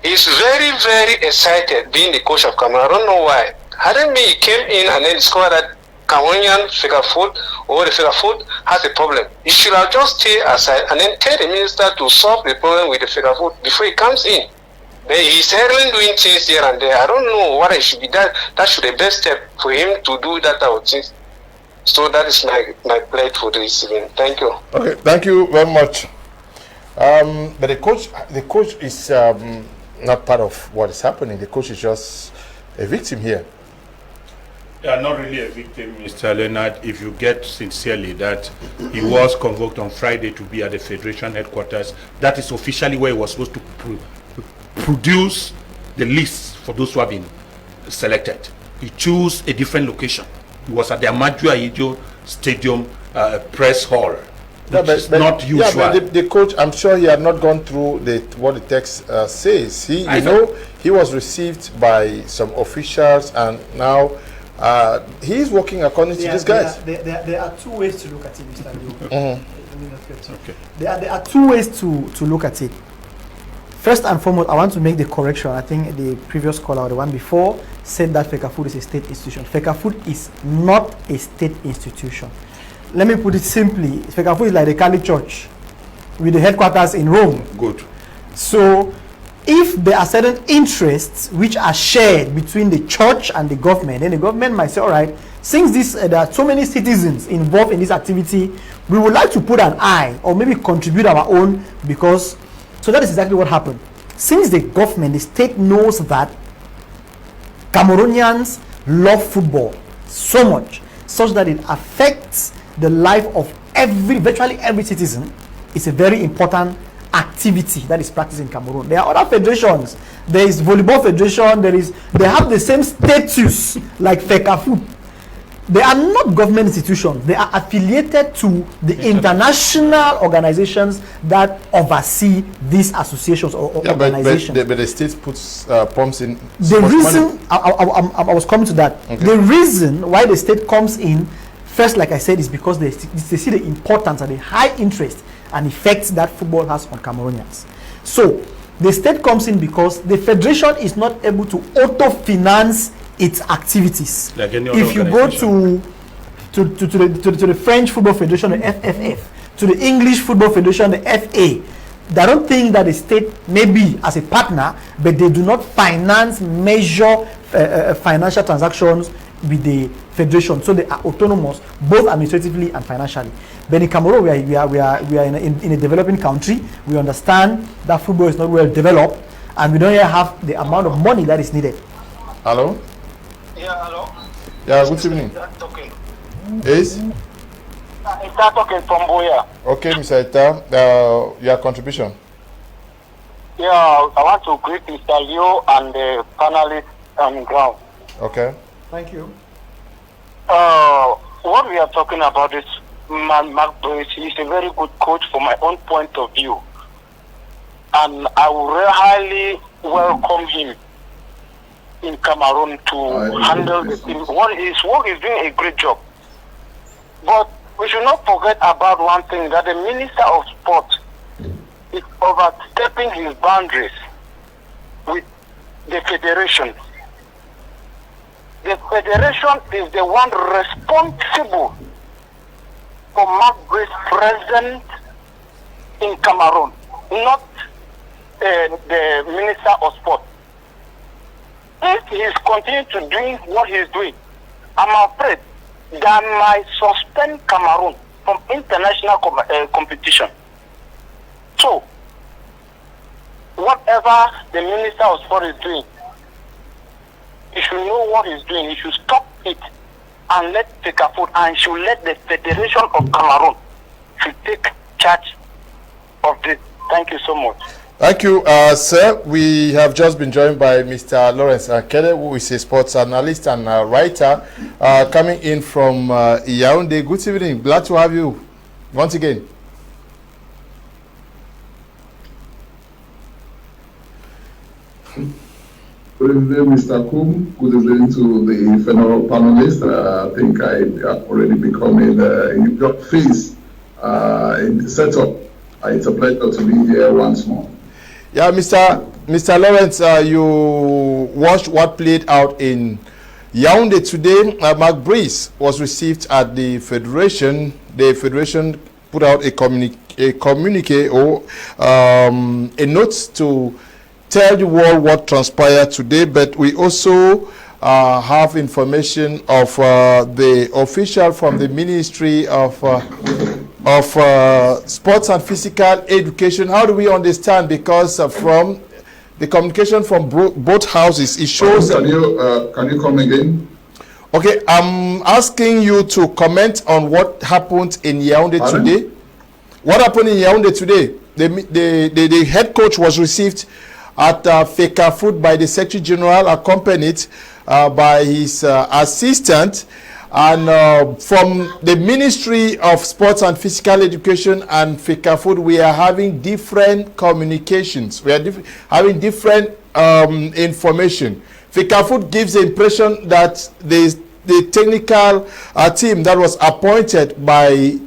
S5: is very, very excited being the coach of Cameroon. I don't know why. Hadn't he came in and then discovered that Cameroonian Fecafoot or the Fecafoot has a problem, he should have just stayed aside and then tell the minister to solve the problem with the Fecafoot before he comes in. But he's certainly doing things here and there. I don't know what it should be done. That should be the best step for him to do that type of things. So that is my pledge for this evening. Thank you.
S1: Okay, thank you very much. But the coach is not part of what is happening. The coach is just a victim here.
S2: Yeah, not really a victim, Mr. Leonard, if you get sincerely that he was convoked on Friday to be at the Federation headquarters. That is officially where he was supposed to produce the list for those who have been selected. He chose a different location. He was at the Amaju Ayejo Stadium press hall. Which is not usual.
S1: Yeah, but the coach, I'm sure he had not gone through what the text says. He was received by some officials, and now he is working according to these guys.
S3: There are two ways to look at it, Mr. Liu. Okay. There are two ways to look at it. First and foremost, I want to make the correction. I think the previous caller, or the one before, said that Fecafoot is a state institution. Fecafoot is not a state institution. Let me put it simply. Fecafoot is like the Catholic Church with the headquarters in Rome.
S2: Good.
S3: So, if there are certain interests which are shared between the church and the government, then the government might say, all right, since there are so many citizens involved in this activity, we would like to put an eye or maybe contribute our own, because, so that is exactly what happened. Since the government, the state knows that Cameroonians love football so much, such that it affects the life of virtually every citizen, it's a very important activity that is practiced in Cameroon. There are other federations. There is volleyball federation. They have the same status like Fecafoot. They are not government institutions. They are affiliated to the international organizations that oversee these associations or organizations.
S1: But the state puts pumps in.
S3: The reason I was coming to that. Okay. The reason why the state comes in first, like I said, is because they see the importance and the high interest and effects that football has on Cameroonians. So the state comes in because the federation is not able to auto-finance its activities.
S2: Like any
S3: if you go to the French Football Federation, the FFF, to the English Football Federation, the FA, they don't think that the state may be as a partner, but they do not finance major financial transactions with the federation, so they are autonomous both administratively and financially. But in Cameroon, we are in a developing country. We understand that football is not well developed, and we don't yet have the amount of money that is needed.
S1: Hello.
S5: Yeah, hello.
S1: Yeah, good evening.
S5: Okay.
S1: Is?
S5: It's talking from Boya.
S1: Okay, Mr. Ita, your contribution.
S5: Yeah, I want to greet Mr. Leo and the panelists on ground.
S1: Okay.
S3: Thank you.
S5: What we are talking about is Mark Brace. He's a very good coach from my own point of view. And I would highly welcome him in Cameroon to handle the team. His work is doing a great job. But we should not forget about one thing, that the Minister of Sport is overstepping his boundaries with the federation. The federation is the one responsible for Mark Brace's presence in Cameroon, not the Minister of Sport. If he is continuing to do what he is doing, I'm afraid that might suspend Cameroon from international competition. So, whatever the Minister of Sport is doing, he should know what he's doing. He should stop it and let Fecafoot, and should let the Federation of Cameroon should take charge of this. Thank you so much.
S1: Thank you, sir. We have just been joined by Mr. Lawrence Akede, who is a sports analyst and writer, coming in from Youndé. Good evening. Glad to have you once again.
S6: Good evening, Mr. Kum. Good evening to the fellow panelists. I think I have already become a face in the setup. It's a pleasure to be here once more.
S1: Yeah, Mr. Lawrence, you watched what played out in Youndé today. Mark Brace was received at the Federation. The Federation put out a communique or a note to tell the world what transpired today, but we also have information of the official from the Ministry of of Sports and Physical Education. How do we understand? Because from the communication from both houses, it shows.
S6: Can you come again?
S1: Okay, I'm asking you to comment on what happened in Yaoundé today. What happened in Yaoundé today? The head coach was received at Fekafoot by the Secretary General, accompanied by his assistant. And from the Ministry of Sports and Physical Education and Fekafoot, we are having different communications. We are having different information. Fekafoot gives the impression that the technical team that was appointed by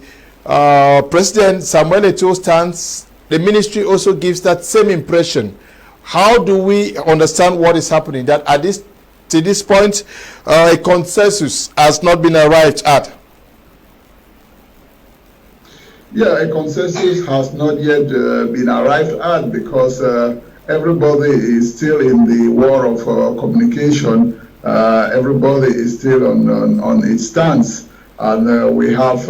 S1: President Samuel Eto'o stands. The ministry also gives that same impression. How do we understand what is happening? That at to this point, a consensus has not been arrived at.
S6: Yeah, a consensus has not yet been arrived at because everybody is still in the war of communication. Everybody is still on its stance. And we have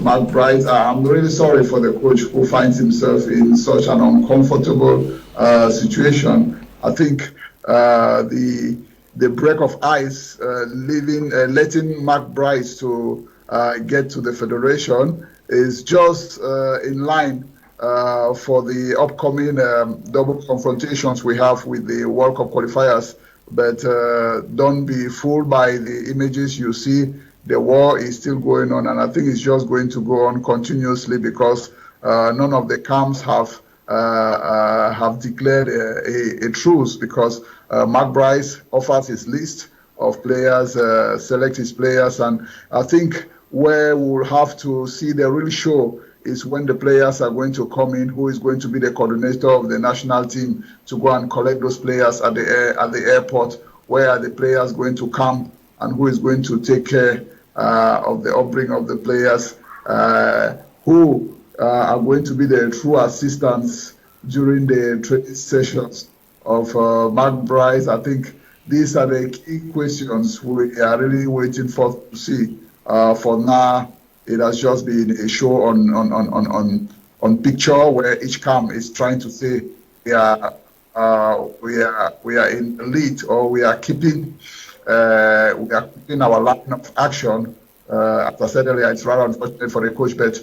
S6: Mark Bright. I'm really sorry for the coach who finds himself in such an uncomfortable situation. I think the break of ice, letting Mark Bright to get to the federation is just in line for the upcoming double confrontations we have with the World Cup qualifiers. But don't be fooled by the images you see. The war is still going on, and I think it's just going to go on continuously because none of the camps have declared a truce, because Mark Bryce offers his list of players, select his players, and I think where we'll have to see the real show is when the players are going to come in, who is going to be the coordinator of the national team to go and collect those players at the airport, where are the players going to camp, and who is going to take care of the upbringing of the players, who are going to be the true assistants during the training sessions of Mark Bryce. I think these are the key questions we are really waiting for to see. For now, it has just been a show on picture where each camp is trying to say we are in the lead, or we are keeping our line of action. As I said earlier, it's rather unfortunate for the coach, but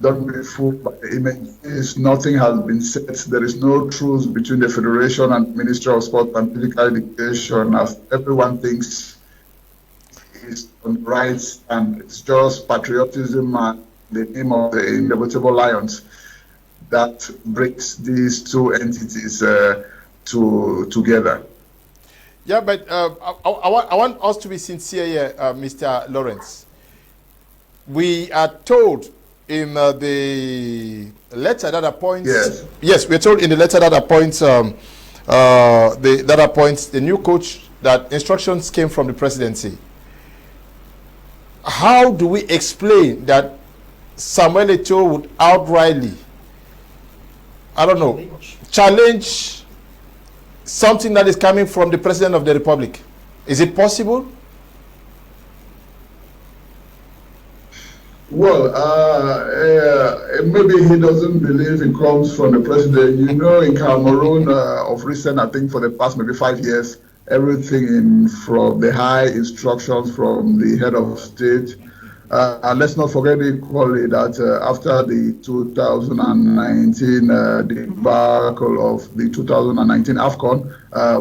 S6: don't be fooled by the images. Nothing has been said. There is no truce between the Federation and Ministry of Sport and Physical Education, as everyone thinks is on the right, and it's just patriotism and the name of the indomitable lions that brings these two entities together.
S1: Yeah, but I want us to be sincere here, Mr. Lawrence. We are told in the letter that appoints. Yes, we're told in the letter that appoints the new coach that instructions came from the presidency. How do we explain that Samuel Eto'o would outrightly, I don't know, challenge something that is coming from the President of the Republic? Is it possible?
S6: Well, maybe he doesn't believe it comes from the president. You know, in Cameroon, of recent, I think for the past maybe 5 years, everything from the high instructions from the head of state. And let's not forget equally that after the 2019 debacle of the 2019 AFCON,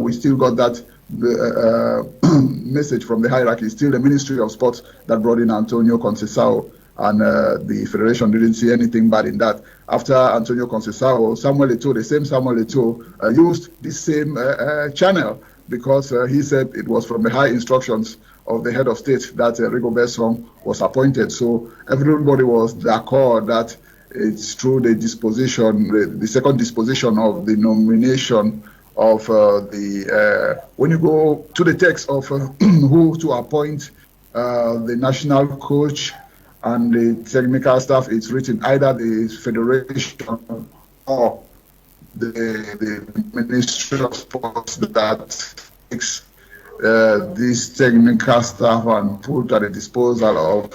S6: we still got that message from the hierarchy. Still the Ministry of Sports that brought in Antonio Conceição, and the Federation didn't see anything bad in that. After Antonio Conceição, Samuel Eto'o, the same Samuel Eto'o, used this same channel, because he said it was from the high instructions of the head of state that Rigobert Song was appointed. So everybody was d'accord that it's through the disposition, the second disposition of the nomination of when you go to the text of who to appoint the national coach and the technical staff, it's written either the Federation or the Ministry of Sports that takes this technical staff and put at the disposal of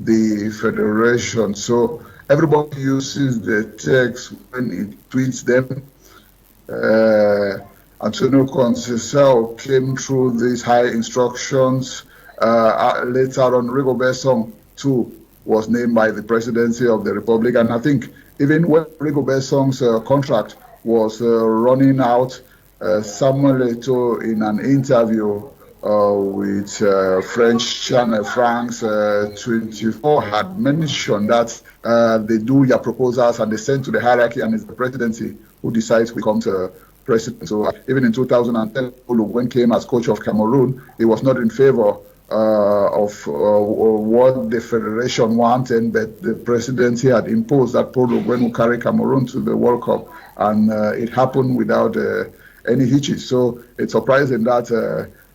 S6: the federation. So everybody uses the text when it tweets them. Antonio Conceição came through these high instructions. Later on, Rigobert Song too was named by the presidency of the republic. And I think even when Rigobert Song's contract was running out, Samuel Eto'o in an interview with French channel France 24 had mentioned that they do their proposals and they send to the hierarchy, and it's the presidency who decides who becomes president. So even in 2010, when came as coach of Cameroon, he was not in favor of what the federation wanted, but the presidency had imposed that Paul Ogwen will carry Cameroon to the World Cup, and it happened without any hitches. So it's surprising that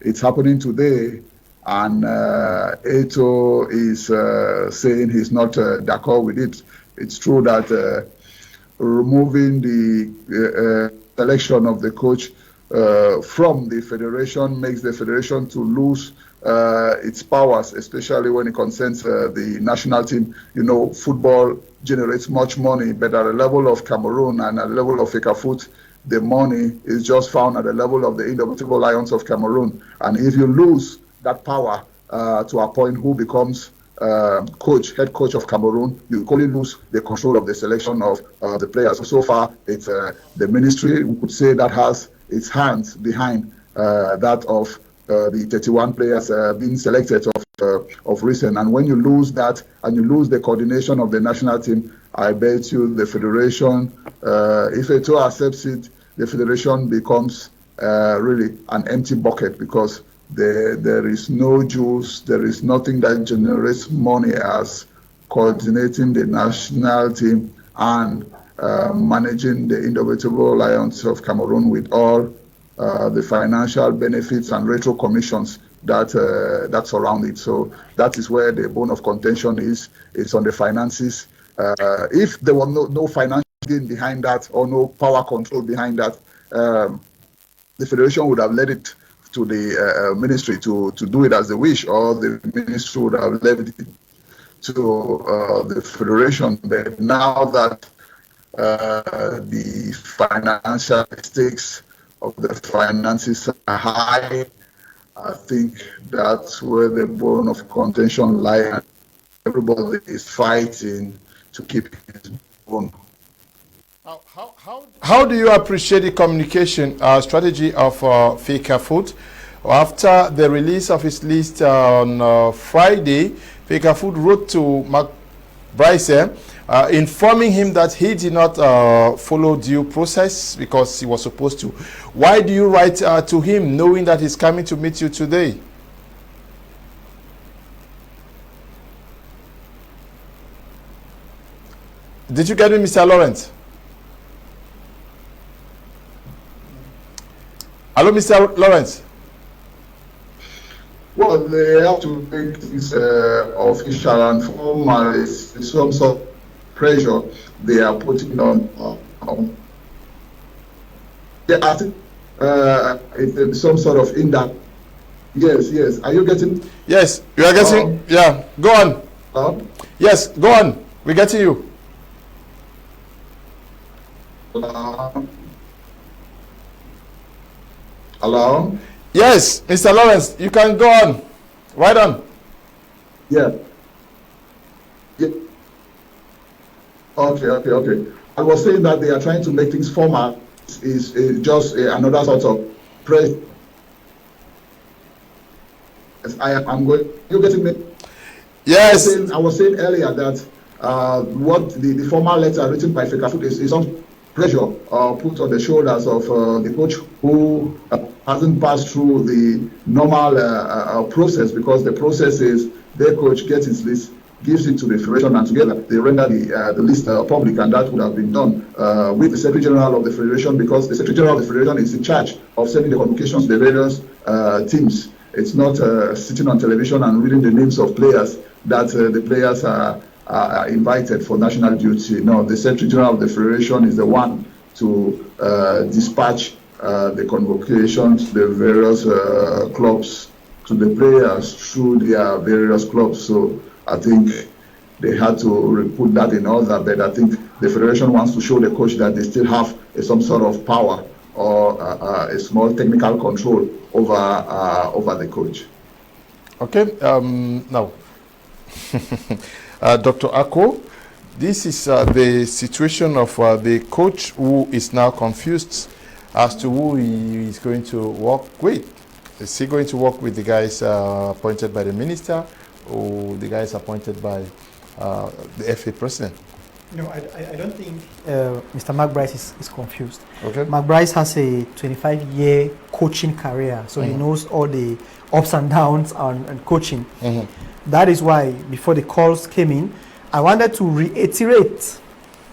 S6: it's happening today, and Eto'o is saying he's not d'accord with it. It's true that removing the selection of the coach from the federation makes the federation to lose its powers, especially when it concerns the national team. You know, football generates much money, but at the level of Cameroon and at the level of Fecafoot, the money is just found at the level of the indomitable Lions of Cameroon. And if you lose that power to appoint who becomes head coach of Cameroon, you only lose the control of the selection of the players. So far, it's the ministry, we could say, that has its hands behind that of the 31 players being selected of recent. And when you lose that and you lose the coordination of the national team, I bet you the federation, if Eto'o accepts it, the federation becomes really an empty bucket, because there is no juice, there is nothing that generates money as coordinating the national team and managing the indomitable Lions of Cameroon with all the financial benefits and retro commissions that surround it. So that is where the bone of contention is. It's on the finances. If there were no financial gain behind that, or no power control behind that, the federation would have let it to the ministry to do it as they wish, or the ministry would have left it to the federation. But now that the financial stakes of the finances are high, I think that's where the bone of contention lies. Everybody is fighting to keep his bone.
S1: How do you appreciate the communication strategy of Fecafoot? After the release of his list on Friday, Fecafoot wrote to Mark Bryce, informing him that he did not follow due process because he was supposed to. Why do you write to him knowing that he's coming to meet you today? Did you get me, Mr. Lawrence? Hello, Mr. Lawrence.
S6: Well, they have to make this official and formal. It's some sort of pressure they are putting on. Yeah, I think it's some sort of in-depth. Yes. Are you getting?
S1: Yes, you are getting. Yeah, go on. Yes, go on. We're getting you.
S6: Hello?
S1: Yes, Mr. Lawrence, you can go on. Right on.
S6: Yeah. Okay. I was saying that they are trying to make things formal. Is just another sort of press. I'm going. You getting me?
S1: Yes.
S6: I was saying earlier that what the formal letter written by Fecafoot is some pressure put on the shoulders of the coach who hasn't passed through the normal process, because the process is their coach gets his list, gives it to the federation, and together they render the list public, and that would have been done with the Secretary General of the Federation, because the Secretary General of the Federation is in charge of sending the convocations to the various teams. It's not sitting on television and reading the names of players that the players are invited for national duty. No, the Secretary General of the Federation is the one to dispatch the convocations to the various clubs, to the players through their various clubs. So I think they had to put that in order. But I think the federation wants to show the coach that they still have some sort of power or a small technical control over the coach.
S1: Okay, now, Dr. Ako, this is the situation of the coach who is now confused as to who he is going to work with. Is he going to work with the guys appointed by the minister or the guys appointed by the FA president?
S3: No, I don't think Mr. Mark Bryce is confused.
S1: Okay.
S3: Mark Bryce has a 25-year coaching career, so he knows all the ups and downs and coaching. That is why, before the calls came in, I wanted to reiterate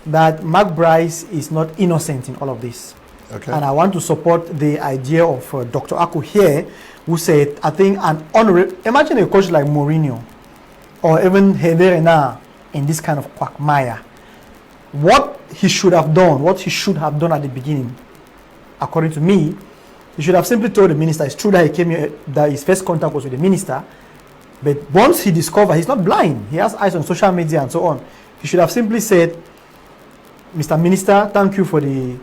S3: that Mark Bryce is not innocent in all of this.
S1: Okay.
S3: And I want to support the idea of Dr. Ako here, who said, I think an honorable, imagine a coach like Mourinho or even Hervé Renard in this kind of quagmire. What he should have done at the beginning, according to me, he should have simply told the minister. It's true that he came here, that his first contact was with the minister, but once he discovered, he's not blind, he has eyes on social media and so on. He should have simply said, Mr. Minister, thank you for the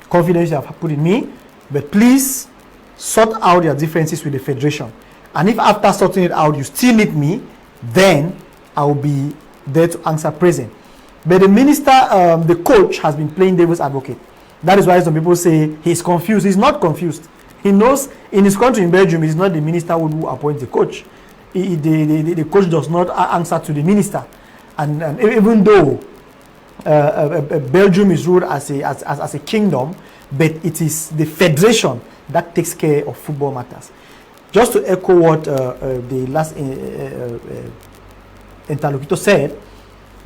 S3: confidence you have put in me, but please sort out your differences with the federation. And if after sorting it out, you still need me, then I will be there to answer present. But the minister, the coach, has been playing devil's advocate. That is why some people say he's confused. He's not confused. He knows in his country, in Belgium, it's not the minister who appoints the coach. The coach does not answer to the minister. And even though Belgium is ruled as a kingdom, but it is the federation that takes care of football matters. Just to echo what the last interlocutor said,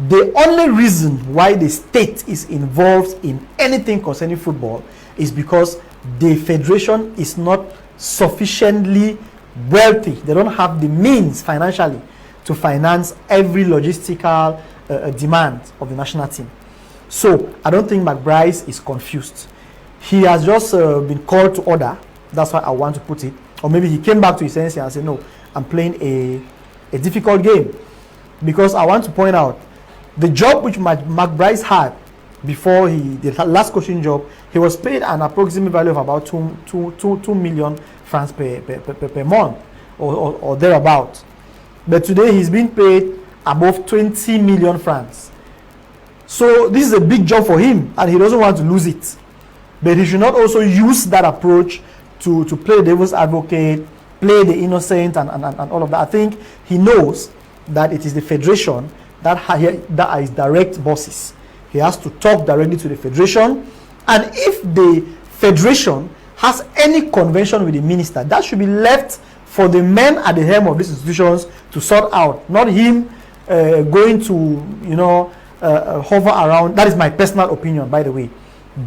S3: the only reason why the state is involved in anything concerning football is because the federation is not sufficiently wealthy. They don't have the means financially to finance every logistical demand of the national team. So I don't think Mark Bryce is confused. He has just been called to order. That's why I want to put it. Or maybe he came back to his senses and said, no, I'm playing a difficult game. Because I want to point out, the job which Mark Bryce had before the last coaching job, he was paid an approximate value of about 2 million francs per month or thereabout. But today he's being paid above 20 million francs. So this is a big job for him and he doesn't want to lose it. But he should not also use that approach to play devil's advocate, play the innocent and all of that. I think he knows that it is the federation that are his direct bosses. He has to talk directly to the federation, and if the federation has any convention with the minister, that should be left for the men at the helm of these institutions to sort out, not him going to hover around. That is my personal opinion, by the way,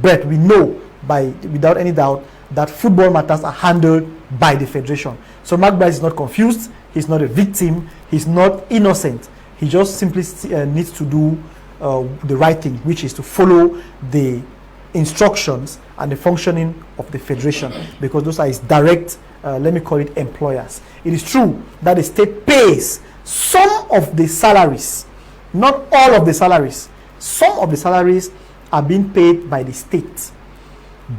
S3: but we know without any doubt that football matters are handled by the federation. So Mark Bryce is not confused, he's not a victim, he's not innocent. He just simply needs to do the right thing, which is to follow the instructions and the functioning of the federation, because those are his direct, let me call it, employers. It is true that the state pays some of the salaries, not all of the salaries. Some of the salaries are being paid by the state,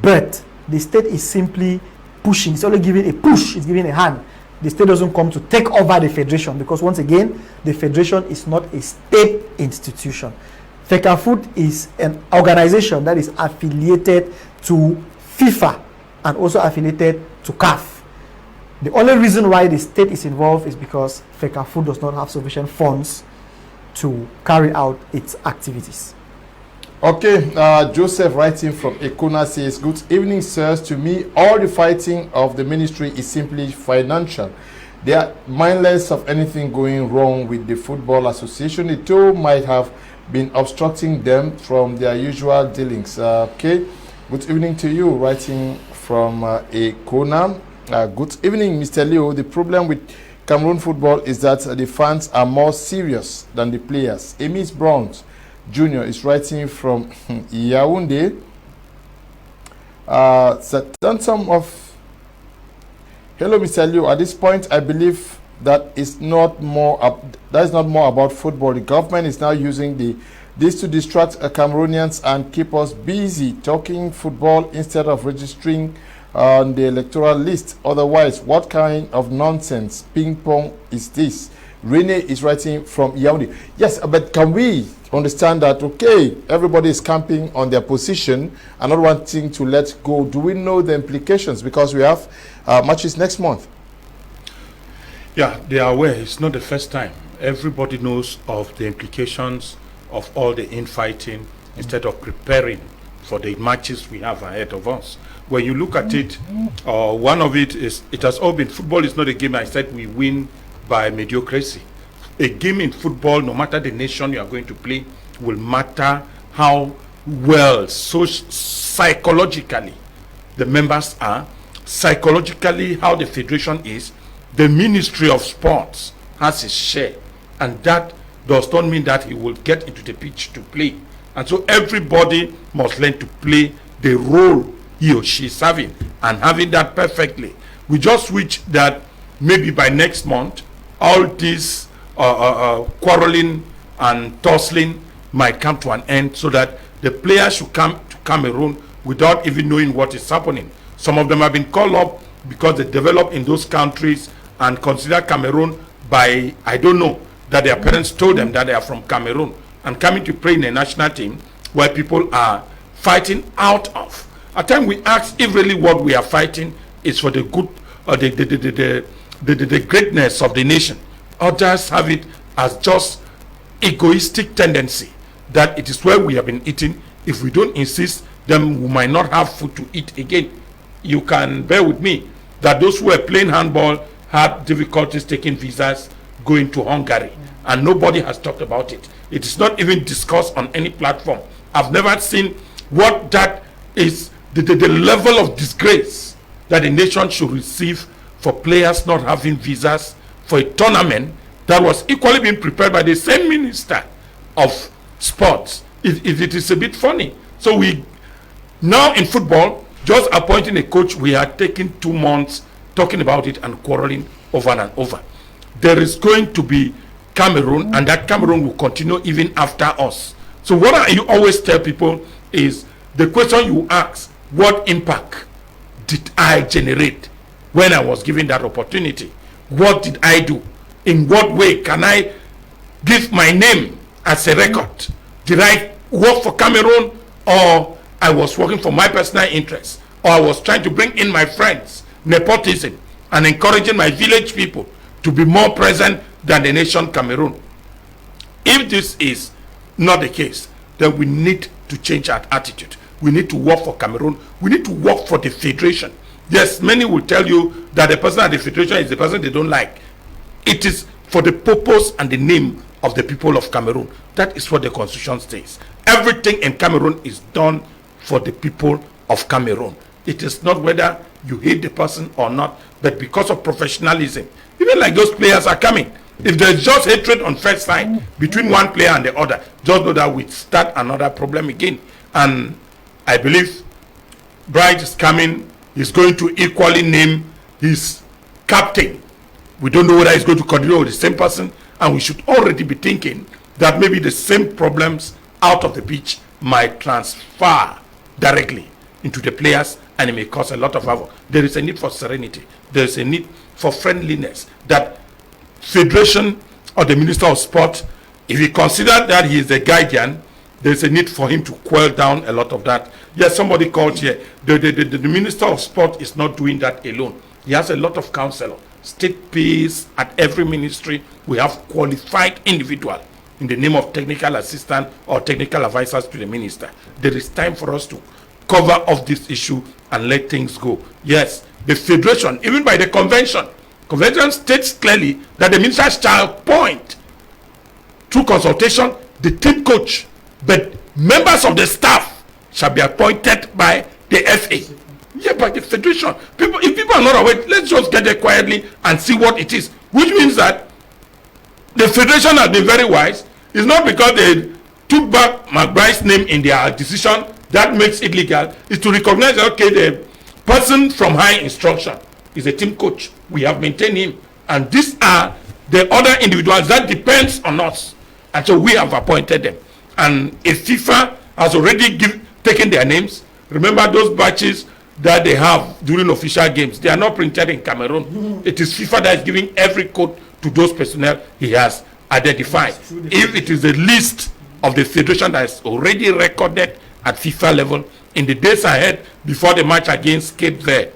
S3: but the state is simply pushing. It's only giving a push, it's giving a hand. The state doesn't come to take over the federation, because once again, the federation is not a state institution. FECAFOOT is an organization that is affiliated to FIFA and also affiliated to CAF. The only reason why the state is involved is because FECAFOOT does not have sufficient funds to carry out its activities.
S1: Okay, Joseph writing from Ekona says, good evening, sirs. To me, all the fighting of the ministry is simply financial. They are mindless of anything going wrong with the Football Association. The two might have been obstructing them from their usual dealings. Okay, good evening to you, writing from Ekona. Good evening, Mr. Leo. The problem with Cameroon football is that the fans are more serious than the players. Emis Browns Junior is writing from Yaoundé. Hello, Mr. Liu. At this point, I believe that is not more about football. The government is now using this to distract Cameroonians and keep us busy talking football instead of registering on the electoral list. Otherwise, what kind of nonsense ping pong is this? Rene is writing from Youndé. Yes, but can we understand that, okay, everybody is camping on their position and not wanting to let go? Do we know the implications? Because we have matches next month.
S2: Yeah, they are aware. It's not the first time. Everybody knows of the implications of all the infighting instead of preparing for the matches we have ahead of us. When you look at it, one of it is, it has all been, football is not a game I said we win by mediocrity. A game in football, no matter the nation you are going to play, will matter how well, so psychologically, the members are, psychologically how the federation is. The Ministry of Sports has a share, and that does not mean that he will get into the pitch to play. And so everybody must learn to play the role he or she is having, and having that perfectly. We just wish that maybe by next month, all this quarreling and tussling might come to an end, so that the players should come to Cameroon without even knowing what is happening. Some of them have been called up because they develop in those countries and consider Cameroon by, I don't know, that their parents told them that they are from Cameroon, and coming to play in a national team where people are fighting out of. At times we ask if really what we are fighting is for the good, the greatness of the nation. Others have it as just egoistic tendency, that it is where we have been eating. If we don't insist, then we might not have food to eat again. You can bear with me that those who were playing handball had difficulties taking visas going to Hungary, and nobody has talked about it. It is not even discussed on any platform. I've never seen what that is, the level of disgrace that a nation should receive for players not having visas for a tournament that was equally being prepared by the same minister of sports. It is a bit funny. So we now in football, just appointing a coach, we are taking 2 months talking about it and quarreling over and over. There is going to be Cameroon, and that Cameroon will continue even after us. So what you always tell people is, the question you ask, what impact did I generate when I was given that opportunity? What did I do? In what way can I give my name as a record? Did I work for Cameroon, or I was working for my personal interests, or I was trying to bring in my friends, nepotism, and encouraging my village people to be more present than the nation Cameroon? If this is not the case, then we need to change our attitude. We need to work for Cameroon. We need to work for the federation. Yes, many will tell you that the person at the federation is the person they don't like. It is for the purpose and the name of the people of Cameroon. That is what the constitution says. Everything in Cameroon is done for the people of Cameroon. It is not whether you hate the person or not, but because of professionalism. Even like those players are coming. If there's just hatred on first side between one player and the other, just know that we start another problem again. And I believe Bright is coming. He's going to equally name his captain. We don't know whether he's going to continue with the same person, and we should already be thinking that maybe the same problems out of the pitch might transfer directly into the players, and it may cause a lot of havoc. There is a need for serenity. There is a need for friendliness, that Federation or the Minister of Sport, if he considers that he is the guardian, there is a need for him to quell down a lot of that. Yes, somebody called here. The Minister of Sport is not doing that alone. He has a lot of counselors. State pays at every ministry. We have qualified individuals in the name of technical assistant or technical advisors to the minister. There is time for us to cover off this issue and let things go. Yes, the federation, even by the convention states clearly that the minister shall appoint, through consultation, the team coach, but members of the staff shall be appointed by the FA. Yeah, by the federation. If people are not aware, let's just get there quietly and see what it is. Which means that the federation has been very wise. It's not because they took back McBride's name in their decision that makes it legal. It's to recognize that, okay, the person from high instruction is a team coach. We have maintained him, And these are the other individuals that depends on us. And so we have appointed them. And if FIFA has already taken their names, remember those badges that they have during official games, they are not printed in Cameroon. It is FIFA that is giving every code to those personnel he has identified. If it is a list of the federation that is already recorded at FIFA level, in the days ahead before the match against Cape Verde,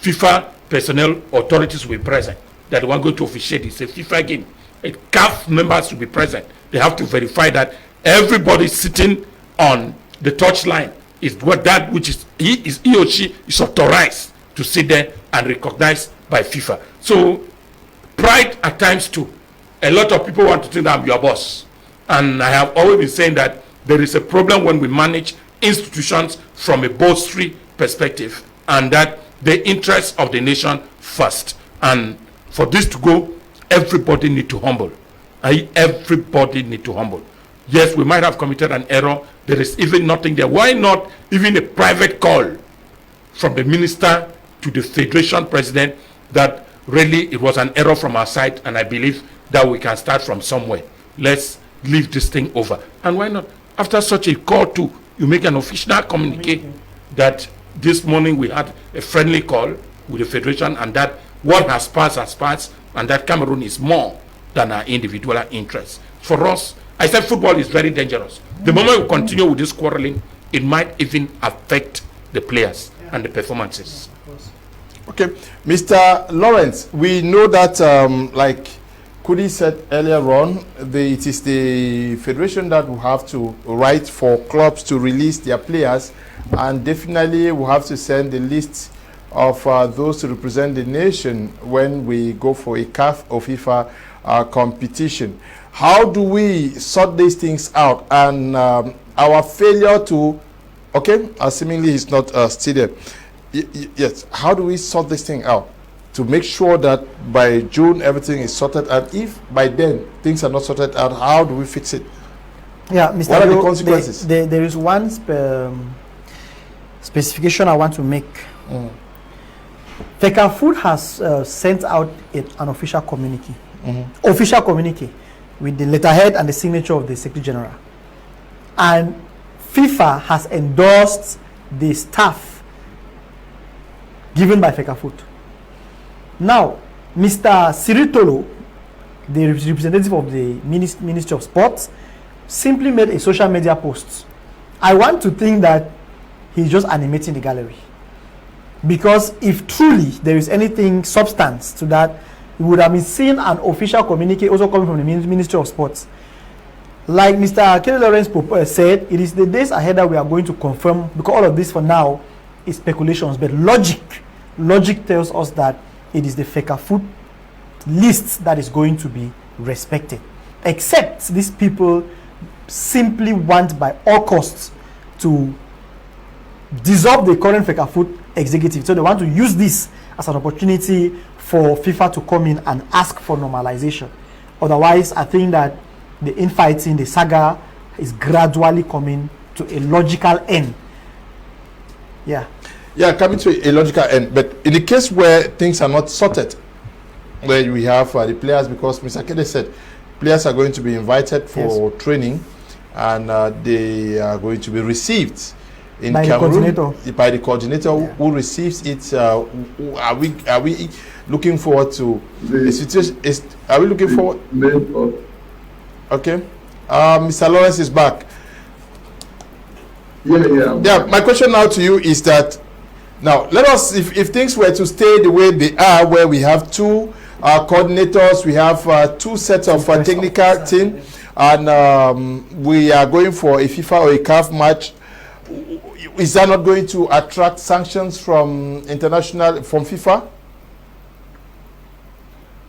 S2: FIFA personnel authorities will be present. That the one going to officiate. It's a FIFA game. CAF members will be present. They have to verify that everybody sitting on the touchline is that which is he or she is authorized to sit there and recognized by FIFA. So pride at times too. A lot of people want to think that I'm your boss. And I have always been saying that there is a problem when we manage institutions from a bossy perspective, and that the interests of the nation first. And for this to go, everybody need to humble. Everybody need to humble. Yes, we might have committed an error. There is even nothing there. Why not even a private call from the minister to the federation president that really it was an error from our side, and I believe that we can start from somewhere. Let's leave this thing over. And why not? After such a call too, you make an official communique that this morning we had a friendly call with the federation, and that what has passed, and that Cameroon is more than our individual interests. For us, I said football is very dangerous. The moment we continue with this quarreling, it might even affect the players and the performances.
S1: Okay, Mr. Lawrence, we know that, like Kudi said earlier on, it is the federation that will have to write for clubs to release their players, and definitely will have to send the list of those to represent the nation when we go for a CAF or FIFA competition. How do we sort these things out? And our failure to, okay, seemingly he's not still there. Yes, how do we sort this thing out to make sure that by June everything is sorted? And if by then things are not sorted out, how do we fix it?
S3: Yeah, Mr.
S1: What are the consequences?
S3: There is one specification I want to make. FECAFOOT has sent out an official communique, official communique with the letterhead and the signature of the Secretary General. And FIFA has endorsed the staff given by FECAFOOT. Now, Mr. Siritolo, the representative of the Ministry of Sports, simply made a social media post. I want to think that he's just animating the gallery. Because if truly there is anything substance to that, we would have been seeing an official communique also coming from the Ministry of Sports. Like Mr. Kudi Lawrence said, it is the days ahead that we are going to confirm, because all of this for now is speculations, but logic tells us that it is the FECAFOOT list that is going to be respected. Except these people simply want by all costs to dissolve the current FECAFOOT executive. So they want to use this as an opportunity for FIFA to come in and ask for normalization. Otherwise, I think that the infighting, the saga, is gradually coming to a logical end. Yeah, coming to a logical end. But in the case where things are not sorted, where we have the players, because Mr. Kede said players are going to be invited for training, and they are going to be received in by
S1: Cameroon by the coordinator who receives it. Are we looking forward to the situation? Are we looking forward? Okay, Mr. Lawrence is back. Yeah. My question now to you is that now let us, if things were to stay the way they are, where we have two coordinators, we have two sets of technical team, and we are going for a FIFA or a CAF match. Is that not going to attract sanctions from FIFA?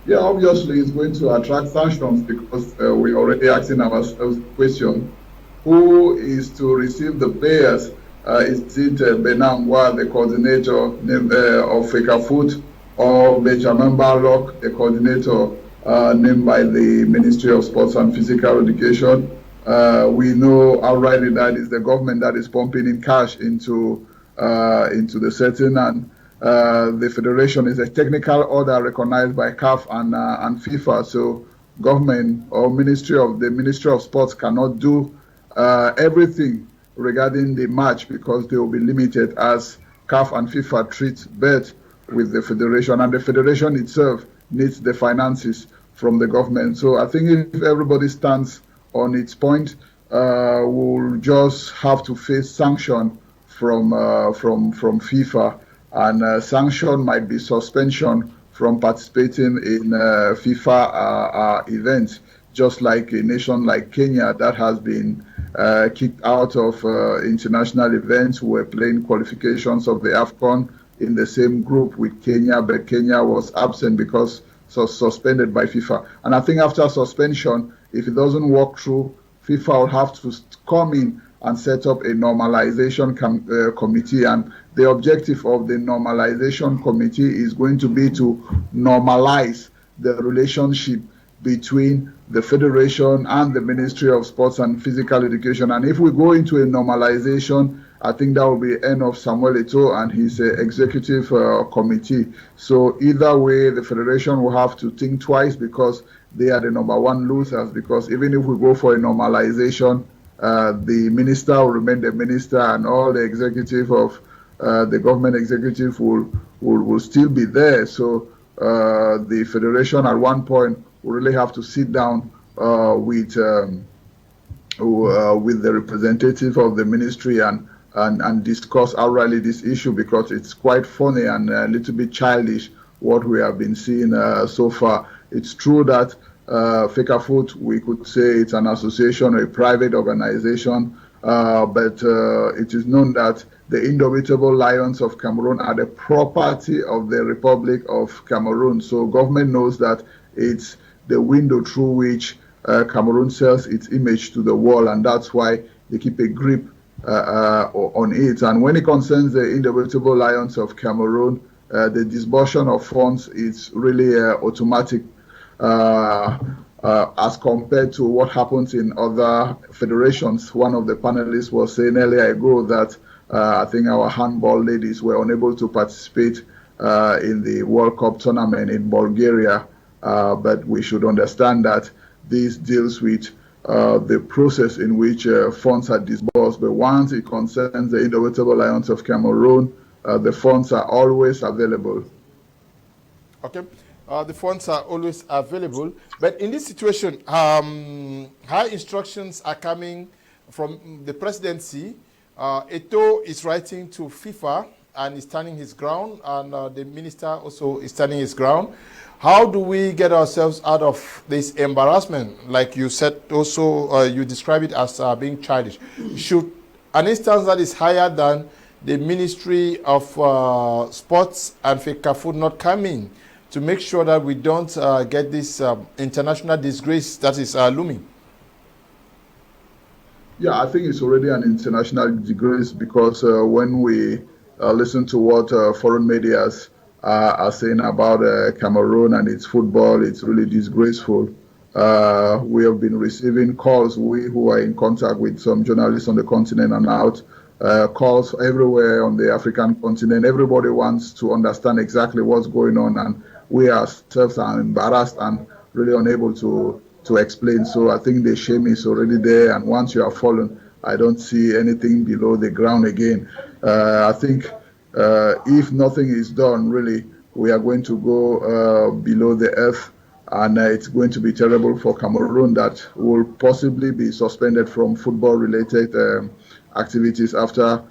S6: Yeah, obviously it's going to attract sanctions, because we're already asking ourselves the question: who is to receive the players? Is it Benangwa, the coordinator of FECAFOOT, or Benjamin Barlock, the coordinator named by the Ministry of Sports and Physical Education? We know outrightly that is the government that is pumping in cash into the setting, and the federation is a technical order recognized by CAF and FIFA. So government or Ministry of Sports cannot do everything regarding the match because they will be limited as CAF and FIFA treat bet with the federation, and the federation itself needs the finances from the government. So I think if everybody stands on its point, we'll just have to face sanction from FIFA, and sanction might be suspension from participating in FIFA events, just like a nation like Kenya that has been kicked out of international events. We were playing qualifications of the AFCON in the same group with Kenya, but Kenya was absent because suspended by FIFA. And I think after suspension, if it doesn't work through, FIFA will have to come in and set up a normalization committee. And the objective of the normalization committee is going to be to normalize the relationship between the federation and the Ministry of Sports and Physical Education. And if we go into a normalization, I think that will be the end of Samuel Eto'o and his executive committee. So either way, the federation will have to think twice because they are the number one losers. Because even if we go for a normalization, the minister will remain the minister, and all the executive of the government executive will still be there. So the federation at one point will really have to sit down with the representative of the ministry and discuss outrightly this issue, because it's quite funny and a little bit childish what we have been seeing so far. It's true that FECAFOOT, we could say it's an association or a private organization, but it is known that the indomitable lions of Cameroon are the property of the Republic of Cameroon. So government knows that it's the window through which Cameroon sells its image to the world, and that's why they keep a grip on it. And when it concerns the indomitable lions of Cameroon, the disbursement of funds is really automatic as compared to what happens in other federations. One of the panelists was saying earlier ago that I think our handball ladies were unable to participate in the World Cup tournament in Bulgaria, but we should understand that this deals with the process in which funds are disbursed. But once it concerns the indomitable lions of Cameroon, the funds are always available.
S1: Okay. The funds are always available. But in this situation, high instructions are coming from the presidency. Eto'o is writing to FIFA and is standing his ground, and the minister also is standing his ground. How do we get ourselves out of this embarrassment? Like you said, also you describe it as being childish. Should an instance that is higher than the Ministry of Sports and FECAFOOT not come in to make sure that we don't get this international disgrace that is looming?
S6: Yeah, I think it's already an international disgrace, because when we listen to what foreign medias are saying about Cameroon and its football, it's really disgraceful. We have been receiving calls, we who are in contact with some journalists on the continent and out, calls everywhere on the African continent. Everybody wants to understand exactly what's going on, and we ourselves are embarrassed and really unable to explain. So I think the shame is already there, and once you have fallen, I don't see anything below the ground again. I think if nothing is done, really, we are going to go below the earth, and it's going to be terrible for Cameroon, that will possibly be suspended from football-related activities after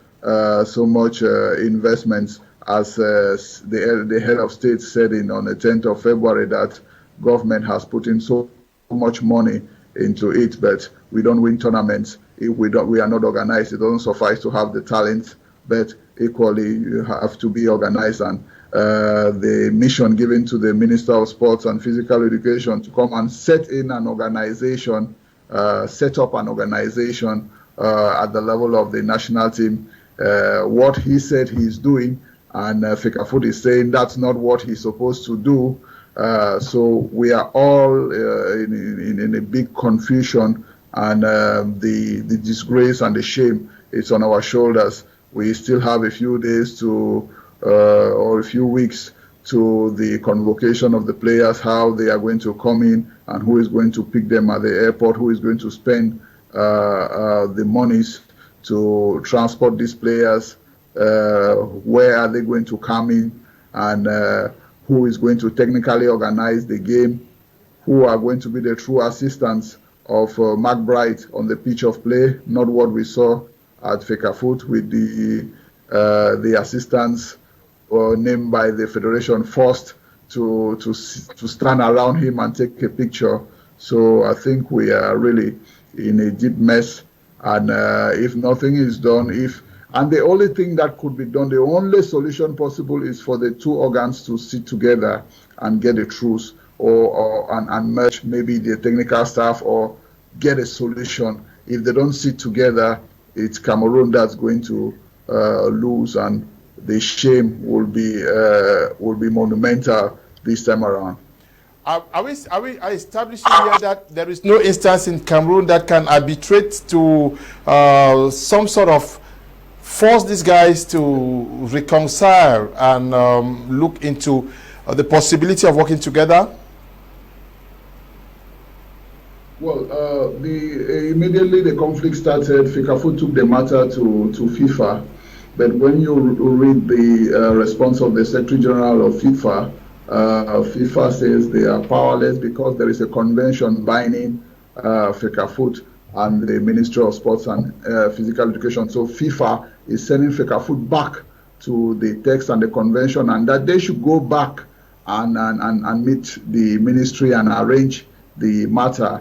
S6: so much investments, as the head of state said on the 10th of February that government has put in so much money into it, but we don't win tournaments if we are not organized. It doesn't suffice to have the talent, but equally you have to be organized. And the mission given to the Minister of Sports and Physical Education to come and set up an organization at the level of the national team, what he said he's doing, and FECAFOOT is saying that's not what he's supposed to do. So we are all in a big confusion, and the disgrace and the shame is on our shoulders. We still have a few days to or a few weeks to the convocation of the players, how they are going to come in and who is going to pick them at the airport, who is going to spend the monies to transport these players, where are they going to come in, and who is going to technically organize the game, who are going to be the true assistants of McBride on the pitch of play, not what we saw at Fecafoot with the assistants named by the federation first to stand around him and take a picture. So I think we are really in a deep mess, and if nothing is done, and the only thing that could be done, the only solution possible is for the two organs to sit together and get a truce, and merge maybe the technical staff or get a solution. If they don't sit together, it's Cameroon that's going to lose, and the shame will be monumental this time around.
S1: Are we establishing here that there is no instance in Cameroon that can arbitrate to some sort of force these guys to reconcile and look into the possibility of working together?
S6: Well, immediately the conflict started, Fecafoot took the matter to FIFA. But when you read the response of the Secretary General of FIFA, FIFA says they are powerless because there is a convention binding Fecafoot and the Ministry of Sports and Physical Education. So FIFA is sending Fecafoot back to the text and the convention, and that they should go back and meet the ministry and arrange the matter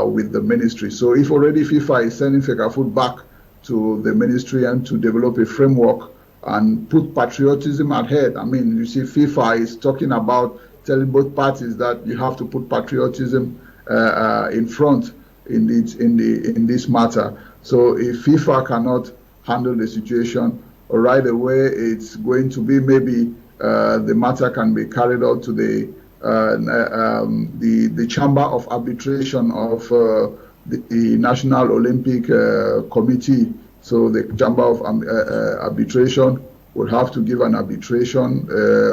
S6: with the ministry. So if already FIFA is sending Fecafoot back to the ministry and to develop a framework and put patriotism ahead. I mean, you see, FIFA is talking about telling both parties that you have to put patriotism in front in this matter. So if FIFA cannot handle the situation right away, it's going to be maybe the matter can be carried out to the Chamber of Arbitration of the National Olympic Committee. So the Chamber of Arbitration will have to give an arbitration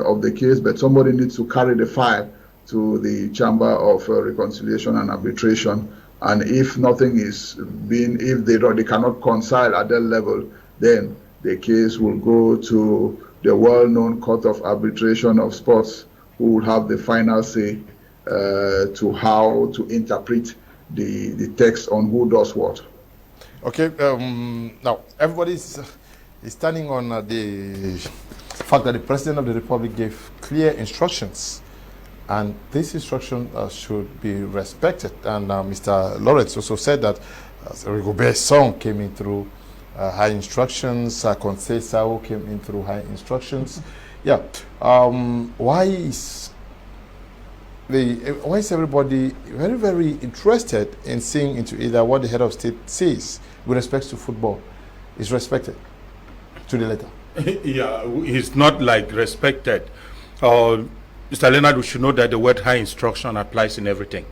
S6: of the case, but somebody needs to carry the file to the Chamber of Reconciliation and Arbitration. And if nothing is if they cannot reconcile at that level, then the case will go to the well-known Court of Arbitration of Sports, who will have the final say to how to interpret the text on who does what.
S1: Okay, now everybody is standing on the fact that the President of the Republic gave clear instructions, and this instruction should be respected. And Mr. Lawrence also said that Rigobert's song came in through high instructions, Conseil Sao came in through high instructions. Yeah, why is everybody very, very interested in seeing into either what the head of state says with respect to football is respected to the letter?
S2: Yeah, it's not like respected. Mr. Leonard, we should know that the word high instruction applies in everything,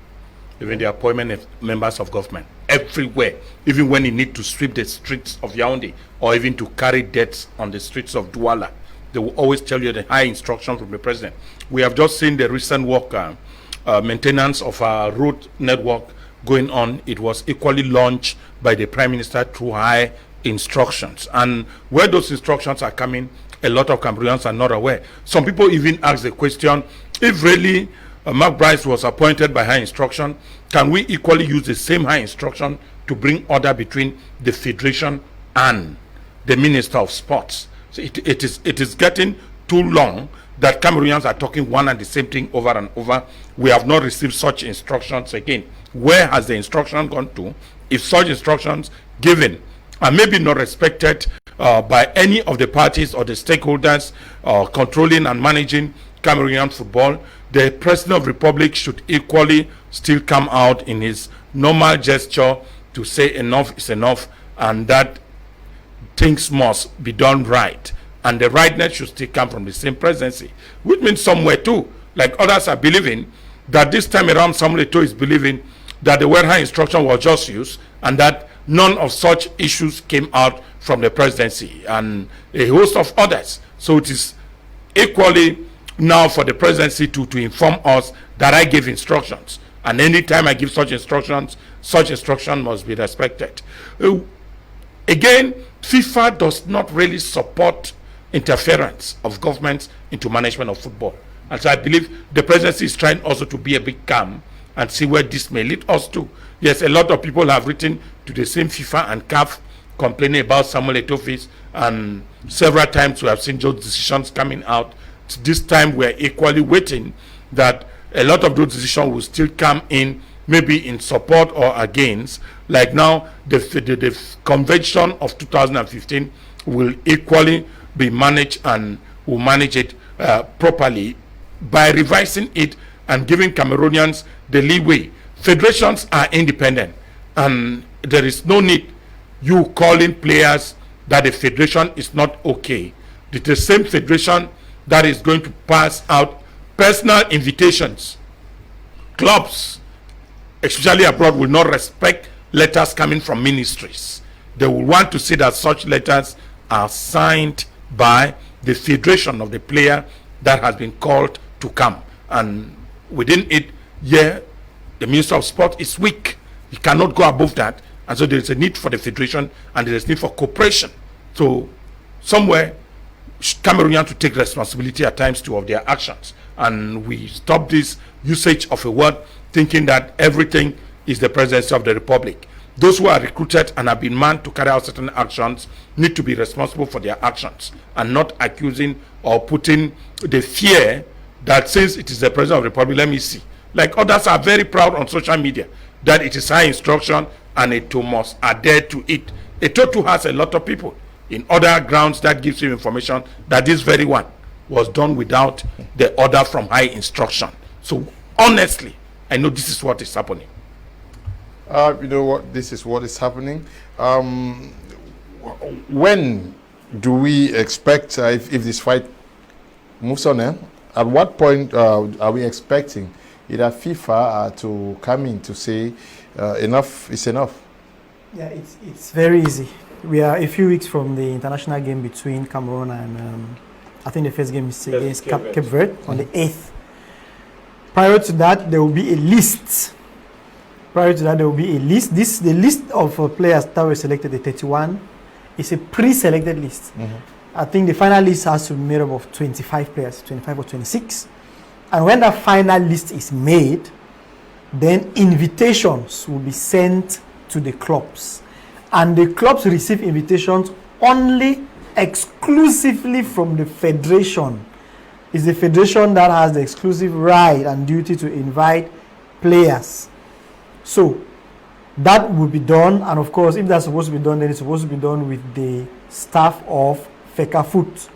S2: even the appointment of members of government, everywhere, even when you need to sweep the streets of Youndé or even to carry deaths on the streets of Douala. They will always tell you the high instruction from the president. We have just seen the recent work, maintenance of our road network going on. It was equally launched by the Prime Minister through high instructions. And where those instructions are coming, a lot of Cameroonians are not aware. Some people even ask the question, if really McBride was appointed by high instruction, can we equally use the same high instruction to bring order between the Federation and the Minister of Sports? So it is getting too long that Cameroonians are talking one and the same thing over and over. We have not received such instructions again. Where has the instruction gone to? If such instructions given are maybe not respected by any of the parties or the stakeholders controlling and managing Cameroonian football, the President of the Republic should equally still come out in his normal gesture to say enough is enough, and that things must be done right, and the rightness should still come from the same presidency, which means somewhere too, like others are believing, that this time around Samuel Eto'o is believing that the word high instruction was just used and that none of such issues came out from the presidency and a host of others. So it is equally now for the presidency to inform us that I gave instructions, and anytime I give such instruction must be respected. Again, FIFA does not really support interference of governments into management of football. And so I believe the presidency is trying also to be a bit calm and see where this may lead us to. Yes, a lot of people have written to the same FIFA and CAF complaining about Samuel Eto'o's, and several times we have seen those decisions coming out. This time we're equally waiting that a lot of those decisions will still come in, maybe in support or against. Like now, the convention of 2015 will equally be managed, and will manage it properly by revising it and giving Cameroonians the leeway. Federations are independent, and there is no need you calling players that the federation is not okay. It's the same federation that is going to pass out personal invitations. Clubs, especially abroad, will not respect letters coming from ministries. They will want to see that such letters are signed by the federation of the player that has been called to come. And within it, the Minister of Sport is weak. He cannot go above that. And so there is a need for the federation, and there is a need for cooperation. So somewhere, Cameroonians to take responsibility at times too of their actions. And we stop this usage of a word thinking that everything is the presidency of the republic. Those who are recruited and have been manned to carry out certain actions need to be responsible for their actions, and not accusing or putting the fear that since it is the president of the republic, let me see. Like others are very proud on social media that it is high instruction and Eto'o must adhere to it. Eto'o too has a lot of people in other grounds that gives you information that this very one was done without the order from high instruction. So honestly, I know this is what is happening.
S1: You know what? This is what is happening. When do we expect, if this fight moves on, at what point are we expecting either FIFA to come in to say enough is enough?
S3: Yeah, it's very easy. We are a few weeks from the international game between Cameroon and I think the first game is against Cape Verde on the 8th. Prior to that, there will be a list. The list of players that were selected, the 31, is a pre-selected list. I think the final list has to be made up of 25 players, 25 or 26. And when that final list is made, then invitations will be sent to the clubs. And the clubs receive invitations only exclusively from the federation. It's the federation that has the exclusive right and duty to invite players. So that will be done, and of course, if that's supposed to be done, then it's supposed to be done with the staff of FECAFOOT.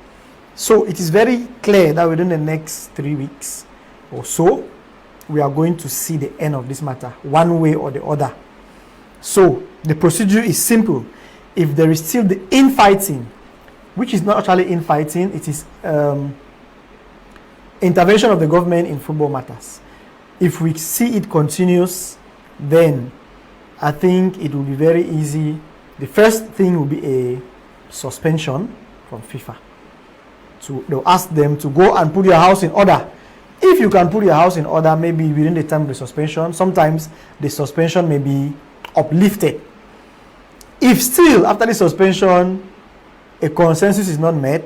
S3: So it is very clear that within the next 3 weeks or so, we are going to see the end of this matter, one way or the other. So the procedure is simple. If there is still the infighting, which is not actually infighting, it is intervention of the government in football matters. If we see it continues, then I think it will be very easy. The first thing will be a suspension from FIFA. They'll ask them to go and put your house in order. If you can put your house in order, maybe within the time of the suspension, sometimes the suspension may be uplifted. If still, after the suspension, a consensus is not met,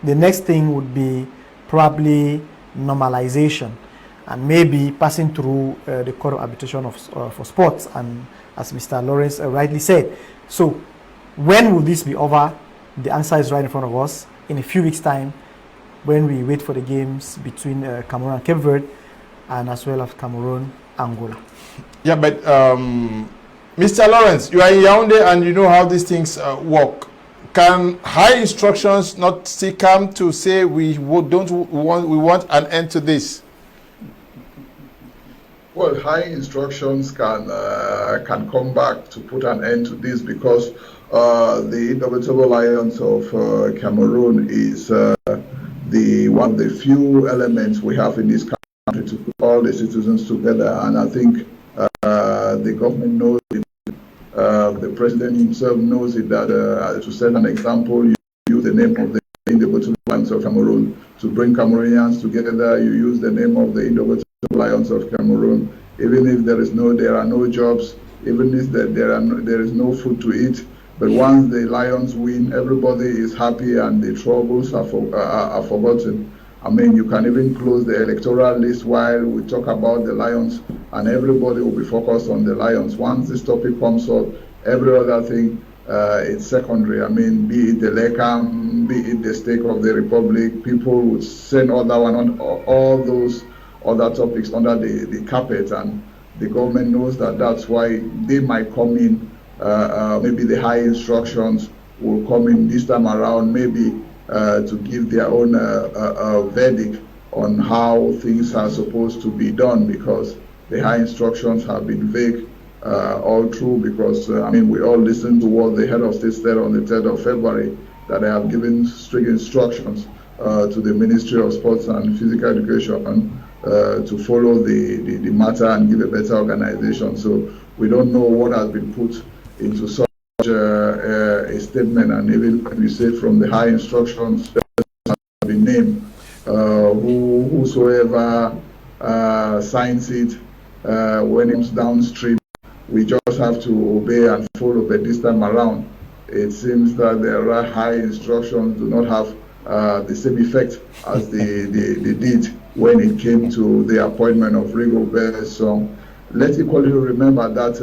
S3: the next thing would be probably normalization, and maybe passing through the Court of Arbitration for Sports, and as Mr. Lawrence rightly said. So when will this be over? The answer is right in front of us. In a few weeks' time, when we wait for the games between Cameroon and Cape Verde, and as well as Cameroon, Angola.
S1: Yeah, but Mr. Lawrence, you are in Youndé and you know how these things work. Can high instructions not still come to say we want an end to this?
S6: Well, high instructions can come back to put an end to this, because the indomitable lions of Cameroon is the one of the few elements we have in this country to put all the citizens together. And I think the government knows it. The president himself knows it, that to set an example, you use the name of the indomitable lions of Cameroon to bring Cameroonians together. You use the name of the indomitable Lions of Cameroon. Even if there are no jobs, even if there is no food to eat, but once the Lions win, everybody is happy and the troubles are forgotten. I mean, you can even close the electoral list while we talk about the Lions, and everybody will be focused on the Lions. Once this topic comes up, every other thing it's secondary. I mean, be it the LECAM, be it the stake of the Republic, people would send all those other topics under the carpet, and the government knows that that's why they might come in. Maybe the high instructions will come in this time around, maybe to give their own verdict on how things are supposed to be done, because the high instructions have been vague all through, because I mean, we all listened to what the head of state said on the 3rd of February, that they have given strict instructions to the Ministry of Sports and Physical Education to follow the matter and give a better organization. So we don't know what has been put into such a statement, and even when we say from the high instructions have been named, whosoever signs it when it's downstream, we just have to obey and follow. But this time around, it seems that the high instructions do not have the same effect as they did when it came to the appointment of Rigobert Song. Let's equally remember that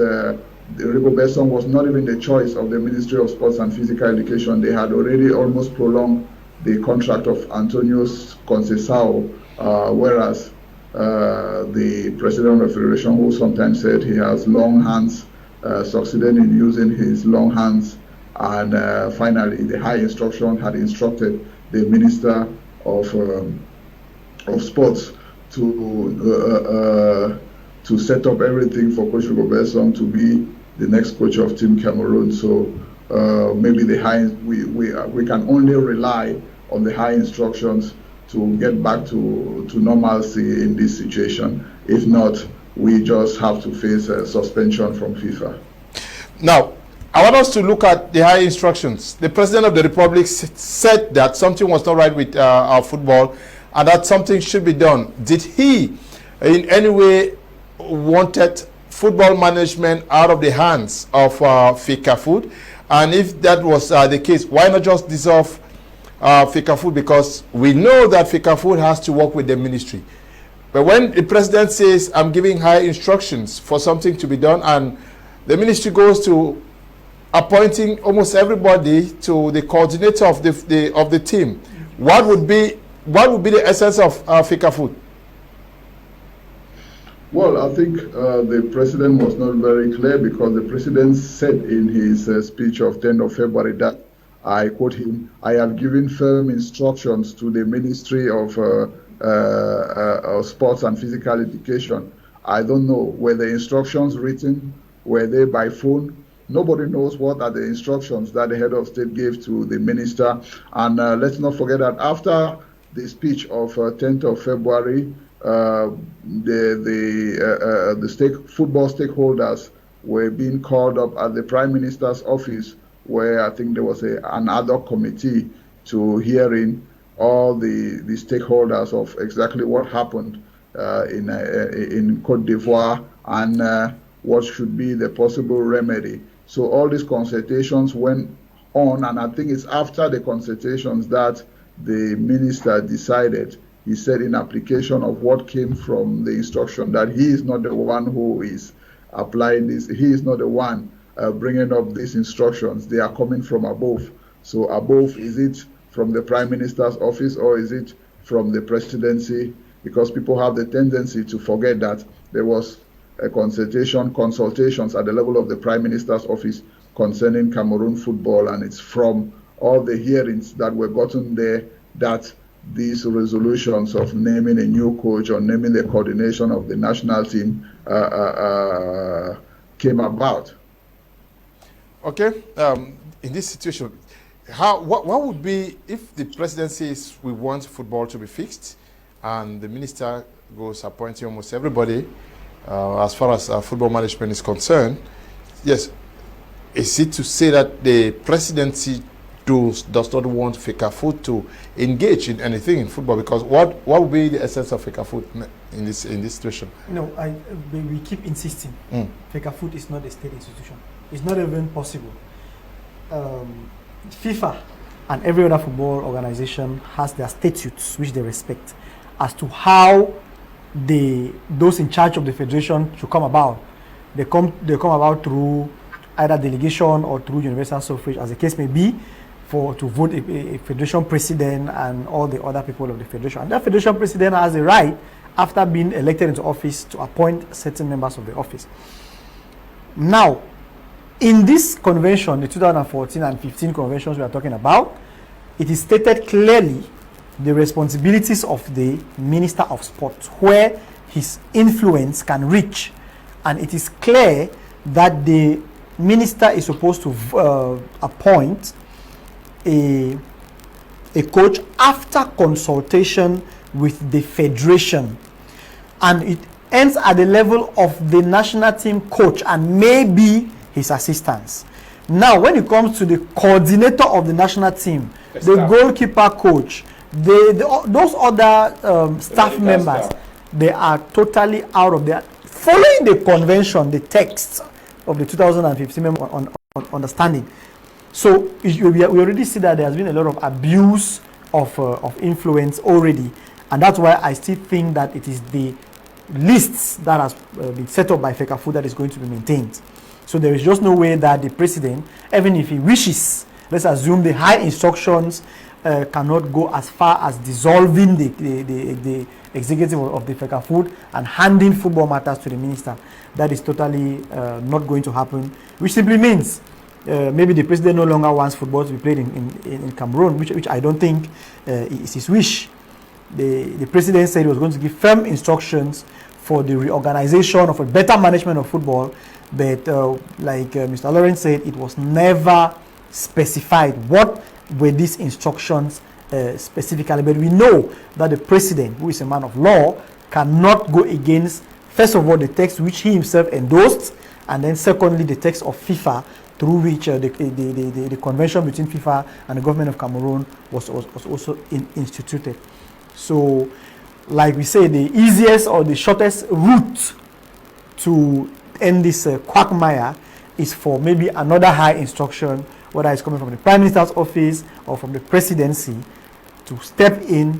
S6: Rigobert Song was not even the choice of the Ministry of Sports and Physical Education. They had already almost prolonged the contract of Antonio Conceição, whereas the president of the federation, who sometimes said he has long hands, succeeded in using his long hands, and finally the high instruction had instructed the Minister of Sports to set up everything for Coach Rigobert Song to be the next coach of Team Cameroon. So maybe the we can only rely on the high instructions to get back to normalcy in this situation. If not, we just have to face a suspension from FIFA.
S1: Now, I want us to look at the high instructions. The President of the Republic said that something was not right with our football and that something should be done. Did he in any way wanted football management out of the hands of FECAFOOT? And if that was the case, why not just dissolve FECAFOOT? Because we know that FECAFOOT has to work with the ministry. But when the president says, I'm giving high instructions for something to be done, and the ministry goes to appointing almost everybody to the coordinator of the team, what would be the essence of FECAFOOT?
S6: Well, I think the president was not very clear, because the president said in his speech of 10th of February that, I quote him, I have given firm instructions to the Ministry of Sports and Physical Education. I don't know, were the instructions written, were they by phone? Nobody knows what are the instructions that the head of state gave to the minister. And let's not forget that after the speech of 10th of February, the football stakeholders were being called up at the Prime Minister's office, where I think there was an ad hoc committee to hearing all the stakeholders of exactly what happened in Côte d'Ivoire and what should be the possible remedy. So all these consultations went on, and I think it's after the consultations that the minister decided, he said in application of what came from the instruction, that he is not the one who is applying this, he is not the one bringing up these instructions, they are coming from above. So above, is it from the Prime Minister's office or is it from the presidency? Because people have the tendency to forget that there was a consultations at the level of the Prime Minister's office concerning Cameroon football, and it's from all the hearings that were gotten there that these resolutions of naming a new coach or naming the coordination of the national team came about.
S1: Okay, in this situation, what would be if the president says we want football to be fixed, and the minister goes appointing almost everybody as far as football management is concerned? Yes, is it to say that the presidency does not want Fecafoot to engage in anything in football, because what would be the essence of Fecafoot in this situation?
S3: We keep insisting. Fecafoot is not a state institution. It's not even possible. FIFA and every other football organization has their statutes which they respect as to how those in charge of the federation should come about. They come about through either delegation or through universal suffrage, as the case may be, to vote a federation president and all the other people of the federation. And that federation president has a right, after being elected into office, to appoint certain members of the office. Now, in this convention, the 2014 and 15 conventions we are talking about, it is stated clearly the responsibilities of the Minister of Sport, where his influence can reach. And it is clear that the minister is supposed to appoint a coach after consultation with the federation. And it ends at the level of the national team coach and maybe his assistants. Now, when it comes to the coordinator of the national team, the goalkeeper coach, those other staff members, they are totally out of there. Following the convention, the text of the 2015 on understanding. So we already see that there has been a lot of abuse of influence already. And that's why I still think that it is the lists that has been set up by Fecafoot that is going to be maintained. So there is just no way that the president, even if he wishes, let's assume the high instructions cannot go as far as dissolving the executive of the Fecafoot and handing football matters to the minister. That is totally not going to happen, which simply means maybe the president no longer wants football to be played in Cameroon, which I don't think is his wish. The president said he was going to give firm instructions for the reorganization of a better management of football, but like Mr. Lawrence said, it was never specified what were these instructions specifically. But we know that the president, who is a man of law, cannot go against, first of all, the text which he himself endorsed, and then secondly, the text of FIFA, through which the convention between FIFA and the government of Cameroon was also instituted. So, like we say, the easiest or the shortest route to end this quagmire is for maybe another high instruction, whether it's coming from the Prime Minister's office or from the presidency, to step in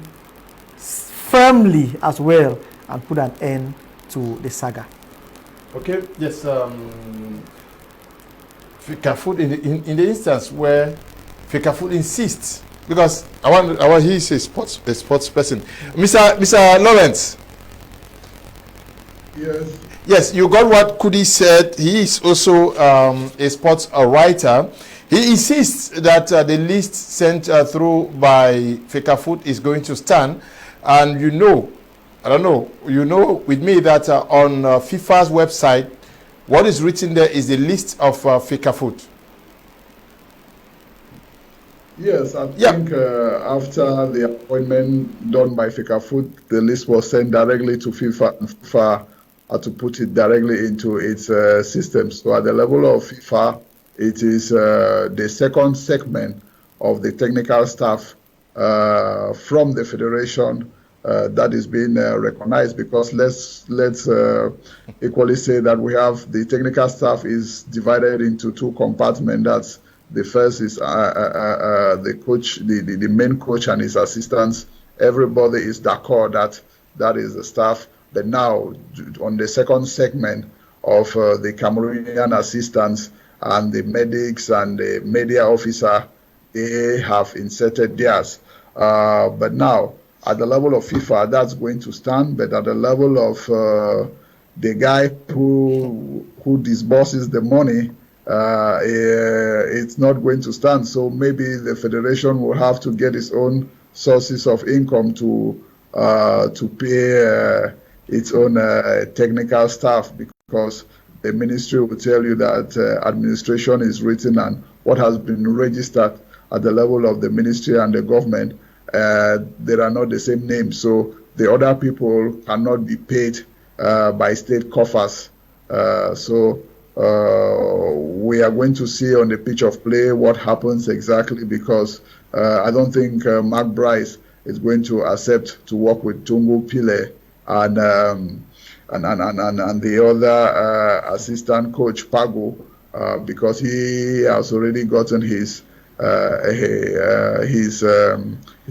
S3: firmly as well and put an end to the saga.
S1: Okay, yes. Fecafoot, in the instance where Fecafoot insists, because he is a sports person. Mr. Lawrence.
S6: Yes.
S1: Yes, you got what Kudi said. He is also a sports writer. He insists that the list sent through by Fecafoot is going to stand. And you know with me that on FIFA's website, what is written there is the list of Fecafoot.
S6: Yes, I think after the appointment done by Fecafoot, the list was sent directly to FIFA. FIFA had to put it directly into its system. So at the level of FIFA, it is the second segment of the technical staff from the federation that is being recognized, because let's equally say that we have the technical staff is divided into two compartments. That's the first is the coach, the main coach and his assistants. Everybody is d'accord that is the staff. But now, on the second segment of the Cameroonian assistants and the medics and the media officer, they have inserted theirs. But now, at the level of FIFA, that's going to stand. But at the level of the guy who disburses the money, it's not going to stand. So maybe the federation will have to get its own sources of income to pay its own technical staff, because the ministry will tell you that administration is written and what has been registered at the level of the ministry and the government, there are not the same names. So the other people cannot be paid by state coffers. So we are going to see on the pitch of play what happens exactly, because I don't think Mark Bryce is going to accept to work with Tungu Pile and the other assistant coach Pago, because he has already gotten his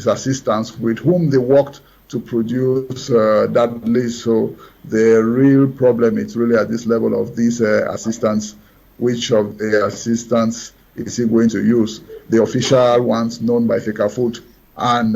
S6: assistants with whom they worked to produce that list. So the real problem is really at this level of these assistants. Which of the assistants is he going to use? The official ones known by FECAFOOT and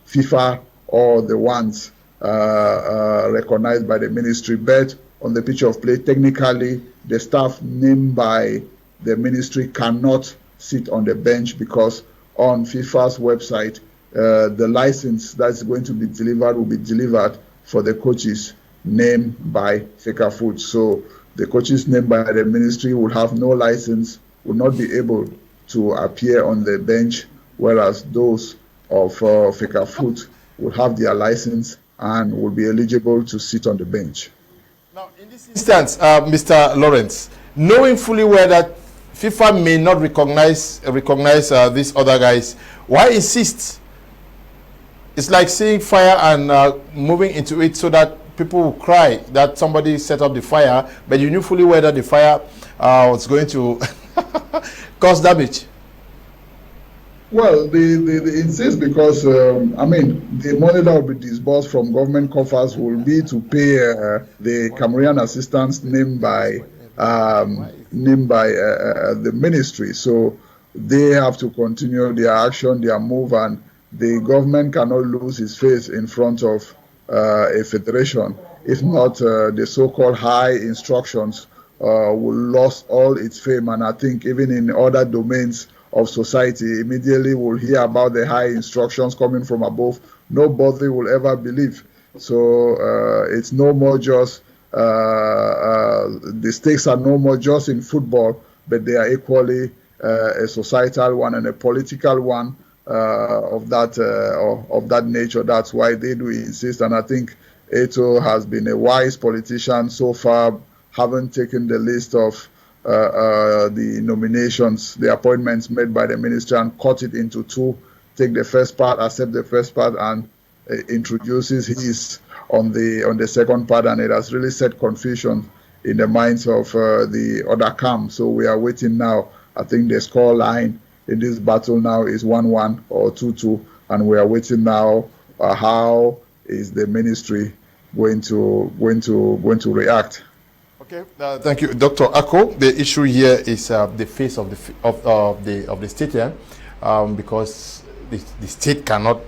S6: FIFA, or the ones recognized by the ministry? But on the pitch of play, technically, the staff named by the ministry cannot sit on the bench, because on FIFA's website, the license that's going to be delivered will be delivered for the coaches named by FECAFOOT. So the coaches named by the ministry will have no license, will not be able to appear on the bench, whereas those of FECAFOOT will have their license and will be eligible to sit on the bench.
S1: Now, in this instance, Mr. Lawrence, knowing fully well that FIFA may not recognize these other guys, why insist? It's like seeing fire and moving into it so that people will cry that somebody set up the fire, but you knew fully well that the fire was going to cause damage.
S6: Well, they insist because, I mean, the money that will be disbursed from government coffers will be to pay the Cameroonian assistants named by the ministry. So they have to continue their action, their move, and the government cannot lose its face in front of a federation. If not, the so-called high instructions will lose all its fame. And I think even in other domains of society, immediately we'll hear about the high instructions coming from above. Nobody will ever believe. So it's no more just, the stakes are no more just in football, but they are equally a societal one and a political one of that nature. That's why they do insist. And I think Eto has been a wise politician so far, haven't taken the list of the nominations, the appointments made by the minister, and cut it into two. Take the first part, accept the first part, and introduces his on the second part, and it has really set confusion in the minds of the other camp. So we are waiting now. I think the score line in this battle now is 1-1 or 2-2, and we are waiting now. How is the ministry going to react?
S1: Okay, thank you, Dr. Ako. The issue here is the face of the stadium, because the state cannot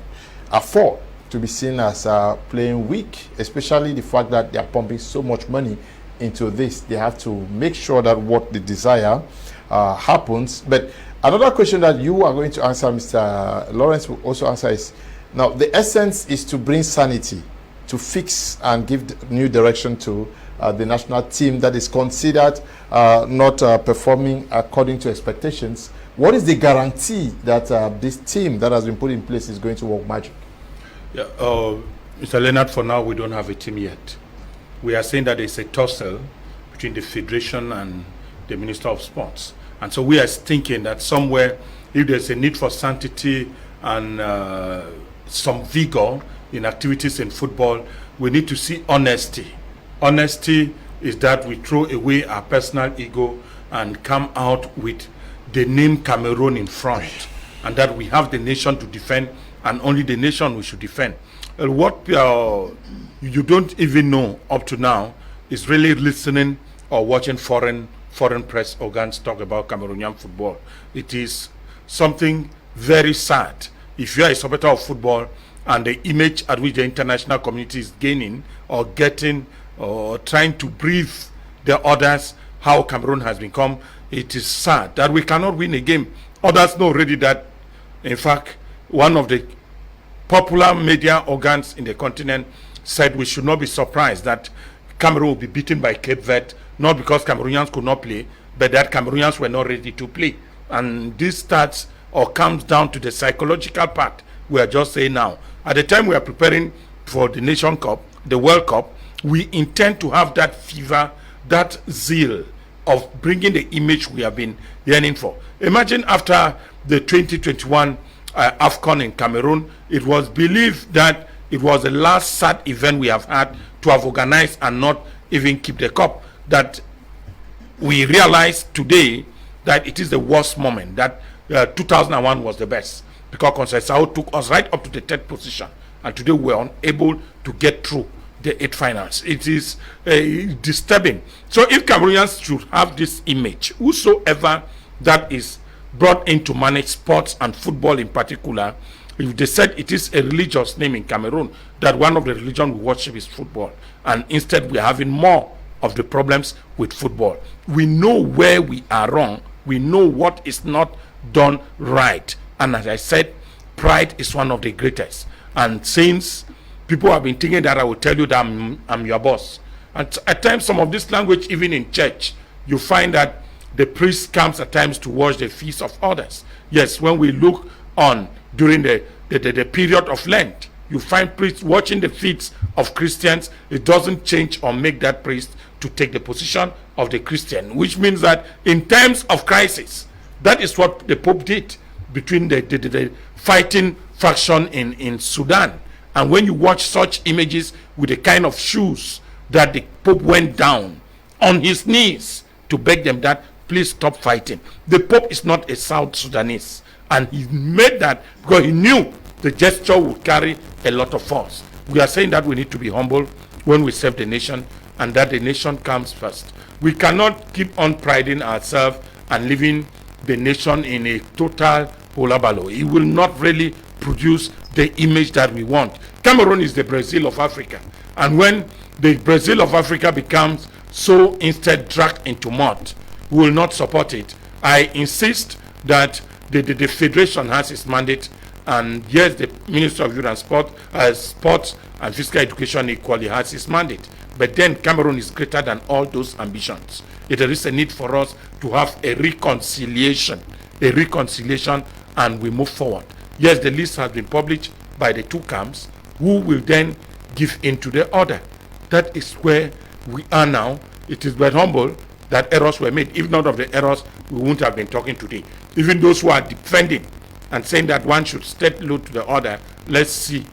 S1: afford to be seen as playing weak, especially the fact that they are pumping so much money into this. They have to make sure that what they desire happens. But another question that you are going to answer, Mr. Lawrence will also answer, is now the essence is to bring sanity, to fix and give new direction to the national team that is considered not performing according to expectations. What is the guarantee that this team that has been put in place is going to work magic?
S2: Yeah, Mr. Leonard, for now we don't have a team yet. We are saying that there's a tussle between the Federation and the Minister of Sports. And so we are thinking that somewhere, if there's a need for sanctity and some vigor in activities in football, we need to see honesty. Honesty is that we throw away our personal ego and come out with the name Cameroon in front, and that we have the nation to defend, and only the nation we should defend. What you don't even know up to now is really listening or watching foreign press organs talk about Cameroonian football. It is something very sad. If you are a supporter of football and the image at which the international community is gaining or getting or trying to breathe the others how Cameroon has become, it is sad that we cannot win a game. Others know already that, in fact, one of the popular media organs in the continent said we should not be surprised that Cameroon will be beaten by Cape Verde, not because Cameroonians could not play, but that Cameroonians were not ready to play. And this starts or comes down to the psychological part we are just saying now. At the time we are preparing for the Nation Cup, the World Cup, we intend to have that fever, that zeal of bringing the image we have been yearning for. Imagine after the 2021 AFCON in Cameroon, it was believed that it was the last sad event we have had to have organized and not even keep the cup. That we realize today that it is the worst moment, that 2001 was the best, because Conceição took us right up to the 3rd position, and today we are unable to get through the 8 finals. It is disturbing. So if Cameroonians should have this image, whosoever that is brought in to manage sports and football in particular, if they said it is a religious name in Cameroon, that one of the religion we worship is football, and instead we are having more of the problems with football. We know where we are wrong. We know what is not done right. And as I said, pride is one of the greatest. And since people have been thinking that I will tell you that I'm your boss, and at times some of this language, even in church, you find that the priest comes at times to watch the feast of others. Yes, when we look on during the period of Lent, you find priests watching the feast of Christians. It doesn't change or make that priest to take the position of the Christian, which means that in times of crisis, that is what the Pope did between the fighting faction in Sudan. And when you watch such images with the kind of shoes that the Pope went down on his knees to beg them that please stop fighting. The Pope is not a South Sudanese, and he made that because he knew the gesture would carry a lot of force. We are saying that we need to be humble when we serve the nation, and that the nation comes first. We cannot keep on priding ourselves and leaving the nation in a total holabalo. It will not really produce the image that we want. Cameroon is the Brazil of Africa, and when the Brazil of Africa becomes so instead dragged into mud, we will not support it. I insist that the federation has its mandate, and yes, the Minister of Youth and Sports and Physical Education equally has its mandate. But then Cameroon is greater than all those ambitions. There is a need for us to have a reconciliation, and we move forward. Yes, the list has been published by the 2 camps, who will then give in to the order. That is where we are now. It is but humble that errors were made. If not of the errors, we wouldn't have been talking today. Even those who are defending and saying that one should step low to the order, let's see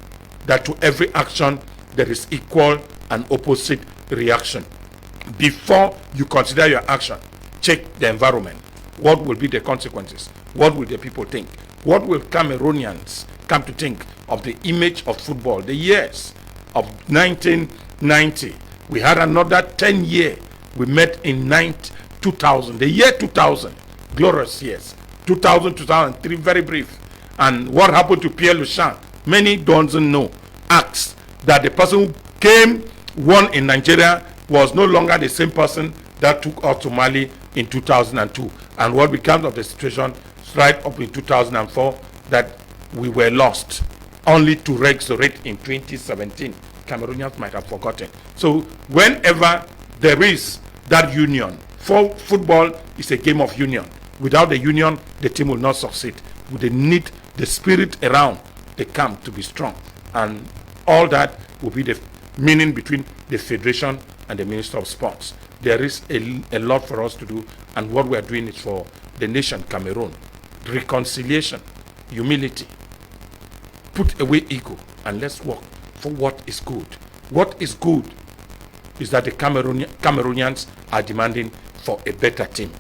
S2: that to every action there is equal and opposite reaction. Before you consider your action, check the environment. What will be the consequences? What will the people think? What will Cameroonians come to think of the image of football? The years of 1990, we had another 10 years. We met in 2000, the year 2000, glorious years. 2000, 2003, very brief. And what happened to Pierre Luchan? Many don't know. Asked that the person who came, won in Nigeria, was no longer the same person that took us to Mali in 2002. And what becomes of the situation right up in 2004, that we were lost, only to resurrect in 2017. Cameroonians might have forgotten. So whenever there is that union, for football is a game of union. Without the union, the team will not succeed. They need the spirit around the camp to be strong. And all that will be the meaning between the Federation and the Minister of Sports. There is a lot for us to do, and what we are doing is for the nation Cameroon. Reconciliation, humility, put away ego, and let's work for what is good. What is good is that the Cameroonians are demanding for a better team.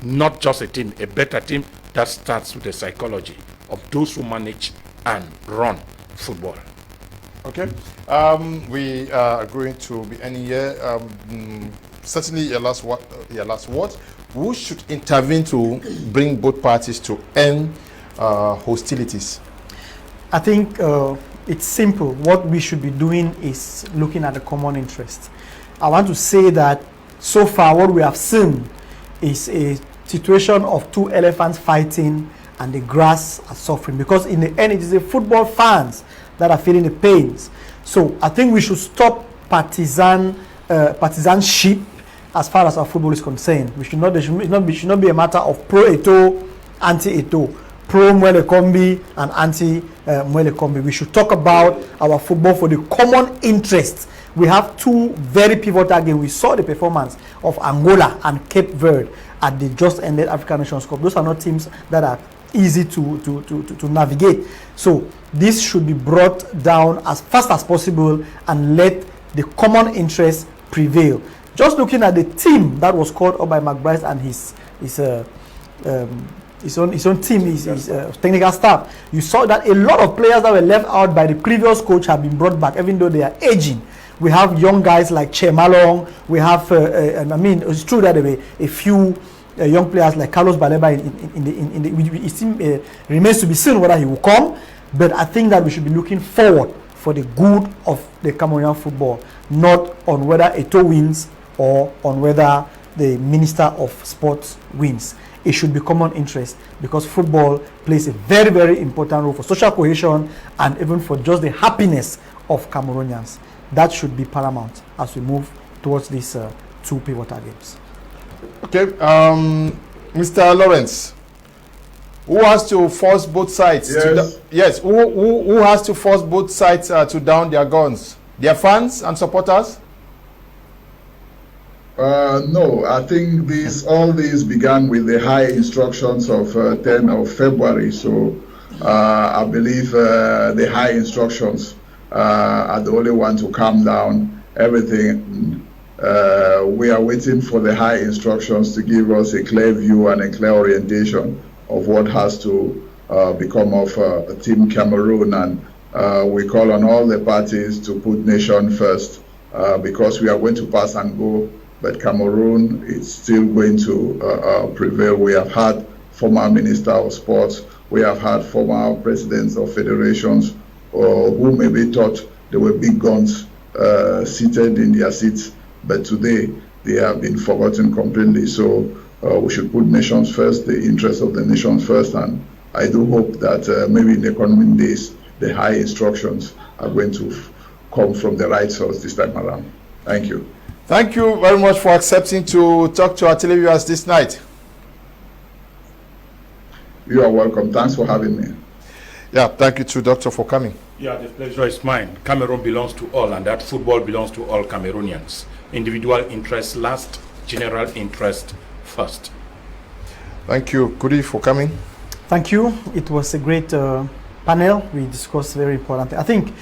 S2: Not just a team, a better team that starts with the psychology of those who manage and run football.
S1: Okay, we are going to be ending here. Certainly, your last word. Who should intervene to bring both parties to end hostilities?
S3: I think it's simple. What we should be doing is looking at the common interest. I want to say that so far what we have seen is a situation of 2 elephants fighting and the grass are suffering, because in the end it is the football fans that are feeling the pains. So I think we should stop partisanship as far as our football is concerned. It should not be a matter of pro-Eto, anti-Eto, pro-Mwele Kombi and anti-Mwele Kombi. We should talk about our football for the common interest, We have two very pivotal games. We saw the performance of Angola and Cape Verde at the just ended African Nations Cup. Those are not teams that are easy to navigate. So this should be brought down as fast as possible and let the common interest prevail. Just looking at the team that was called up by McBride and his own team, his technical staff, you saw that a lot of players that were left out by the previous coach have been brought back, even though they are aging. We have young guys like Che Malong. We have, I mean, it's true that there were a few young players like Carlos Baleba it remains to be seen whether he will come. But I think that we should be looking forward for the good of the Cameroonian football, not on whether Eto'o wins or on whether the Minister of Sports wins. It should be common interest, because football plays a very, very important role for social cohesion and even for just the happiness of Cameroonians. That should be paramount as we move towards these two pivotal games.
S1: Okay, Mr. Lawrence, who has to force both sides?
S6: Yes.
S1: Who has to force both sides to down their guns? Their fans and supporters?
S6: No, I think all this began with the high instructions of 10 of February. So I believe the high instructions are the only one to calm down everything. We are waiting for the high instructions to give us a clear view and a clear orientation of what has to become of Team Cameroon. And we call on all the parties to put nation first, because we are going to pass and go. But Cameroon is still going to prevail. We have had former Minister of Sports, we have had former presidents of federations who maybe thought they were big guns seated in their seats, but today they have been forgotten completely. So we should put nations first, the interests of the nations first, and I do hope that maybe in the coming days the high instructions are going to come from the right source this time around. Thank you.
S1: Thank you very much for accepting to talk to our televiewers this night.
S6: You are welcome. Thanks for having me.
S1: Yeah, thank you too, Doctor, for coming.
S2: Yeah, the pleasure is mine. Cameroon belongs to all, and that football belongs to all Cameroonians. Individual interest last, general interest first.
S1: Thank you, Kudi, for coming.
S3: Thank you. It was a great panel. We discussed very important things. I think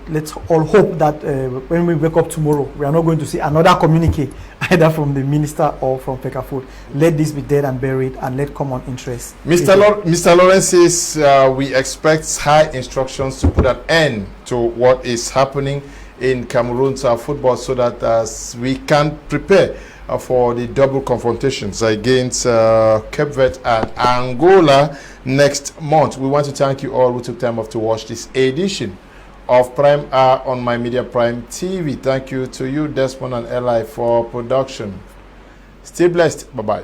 S3: let's all hope that when we wake up tomorrow, we are not going to see another communique either from the minister or from FECAFOOT. Let this be dead and buried, and let common interest.
S1: Mr. Lawrence says we expect high instructions to put an end to what is happening in Cameroon's football, so that we can prepare for the double confrontations against Cape Verde and Angola next month. We want to thank you all who took time off to watch this edition of Prime Hour on My Media Prime TV. Thank you to you, Desmond and Eli, for production. Stay blessed. Bye-bye.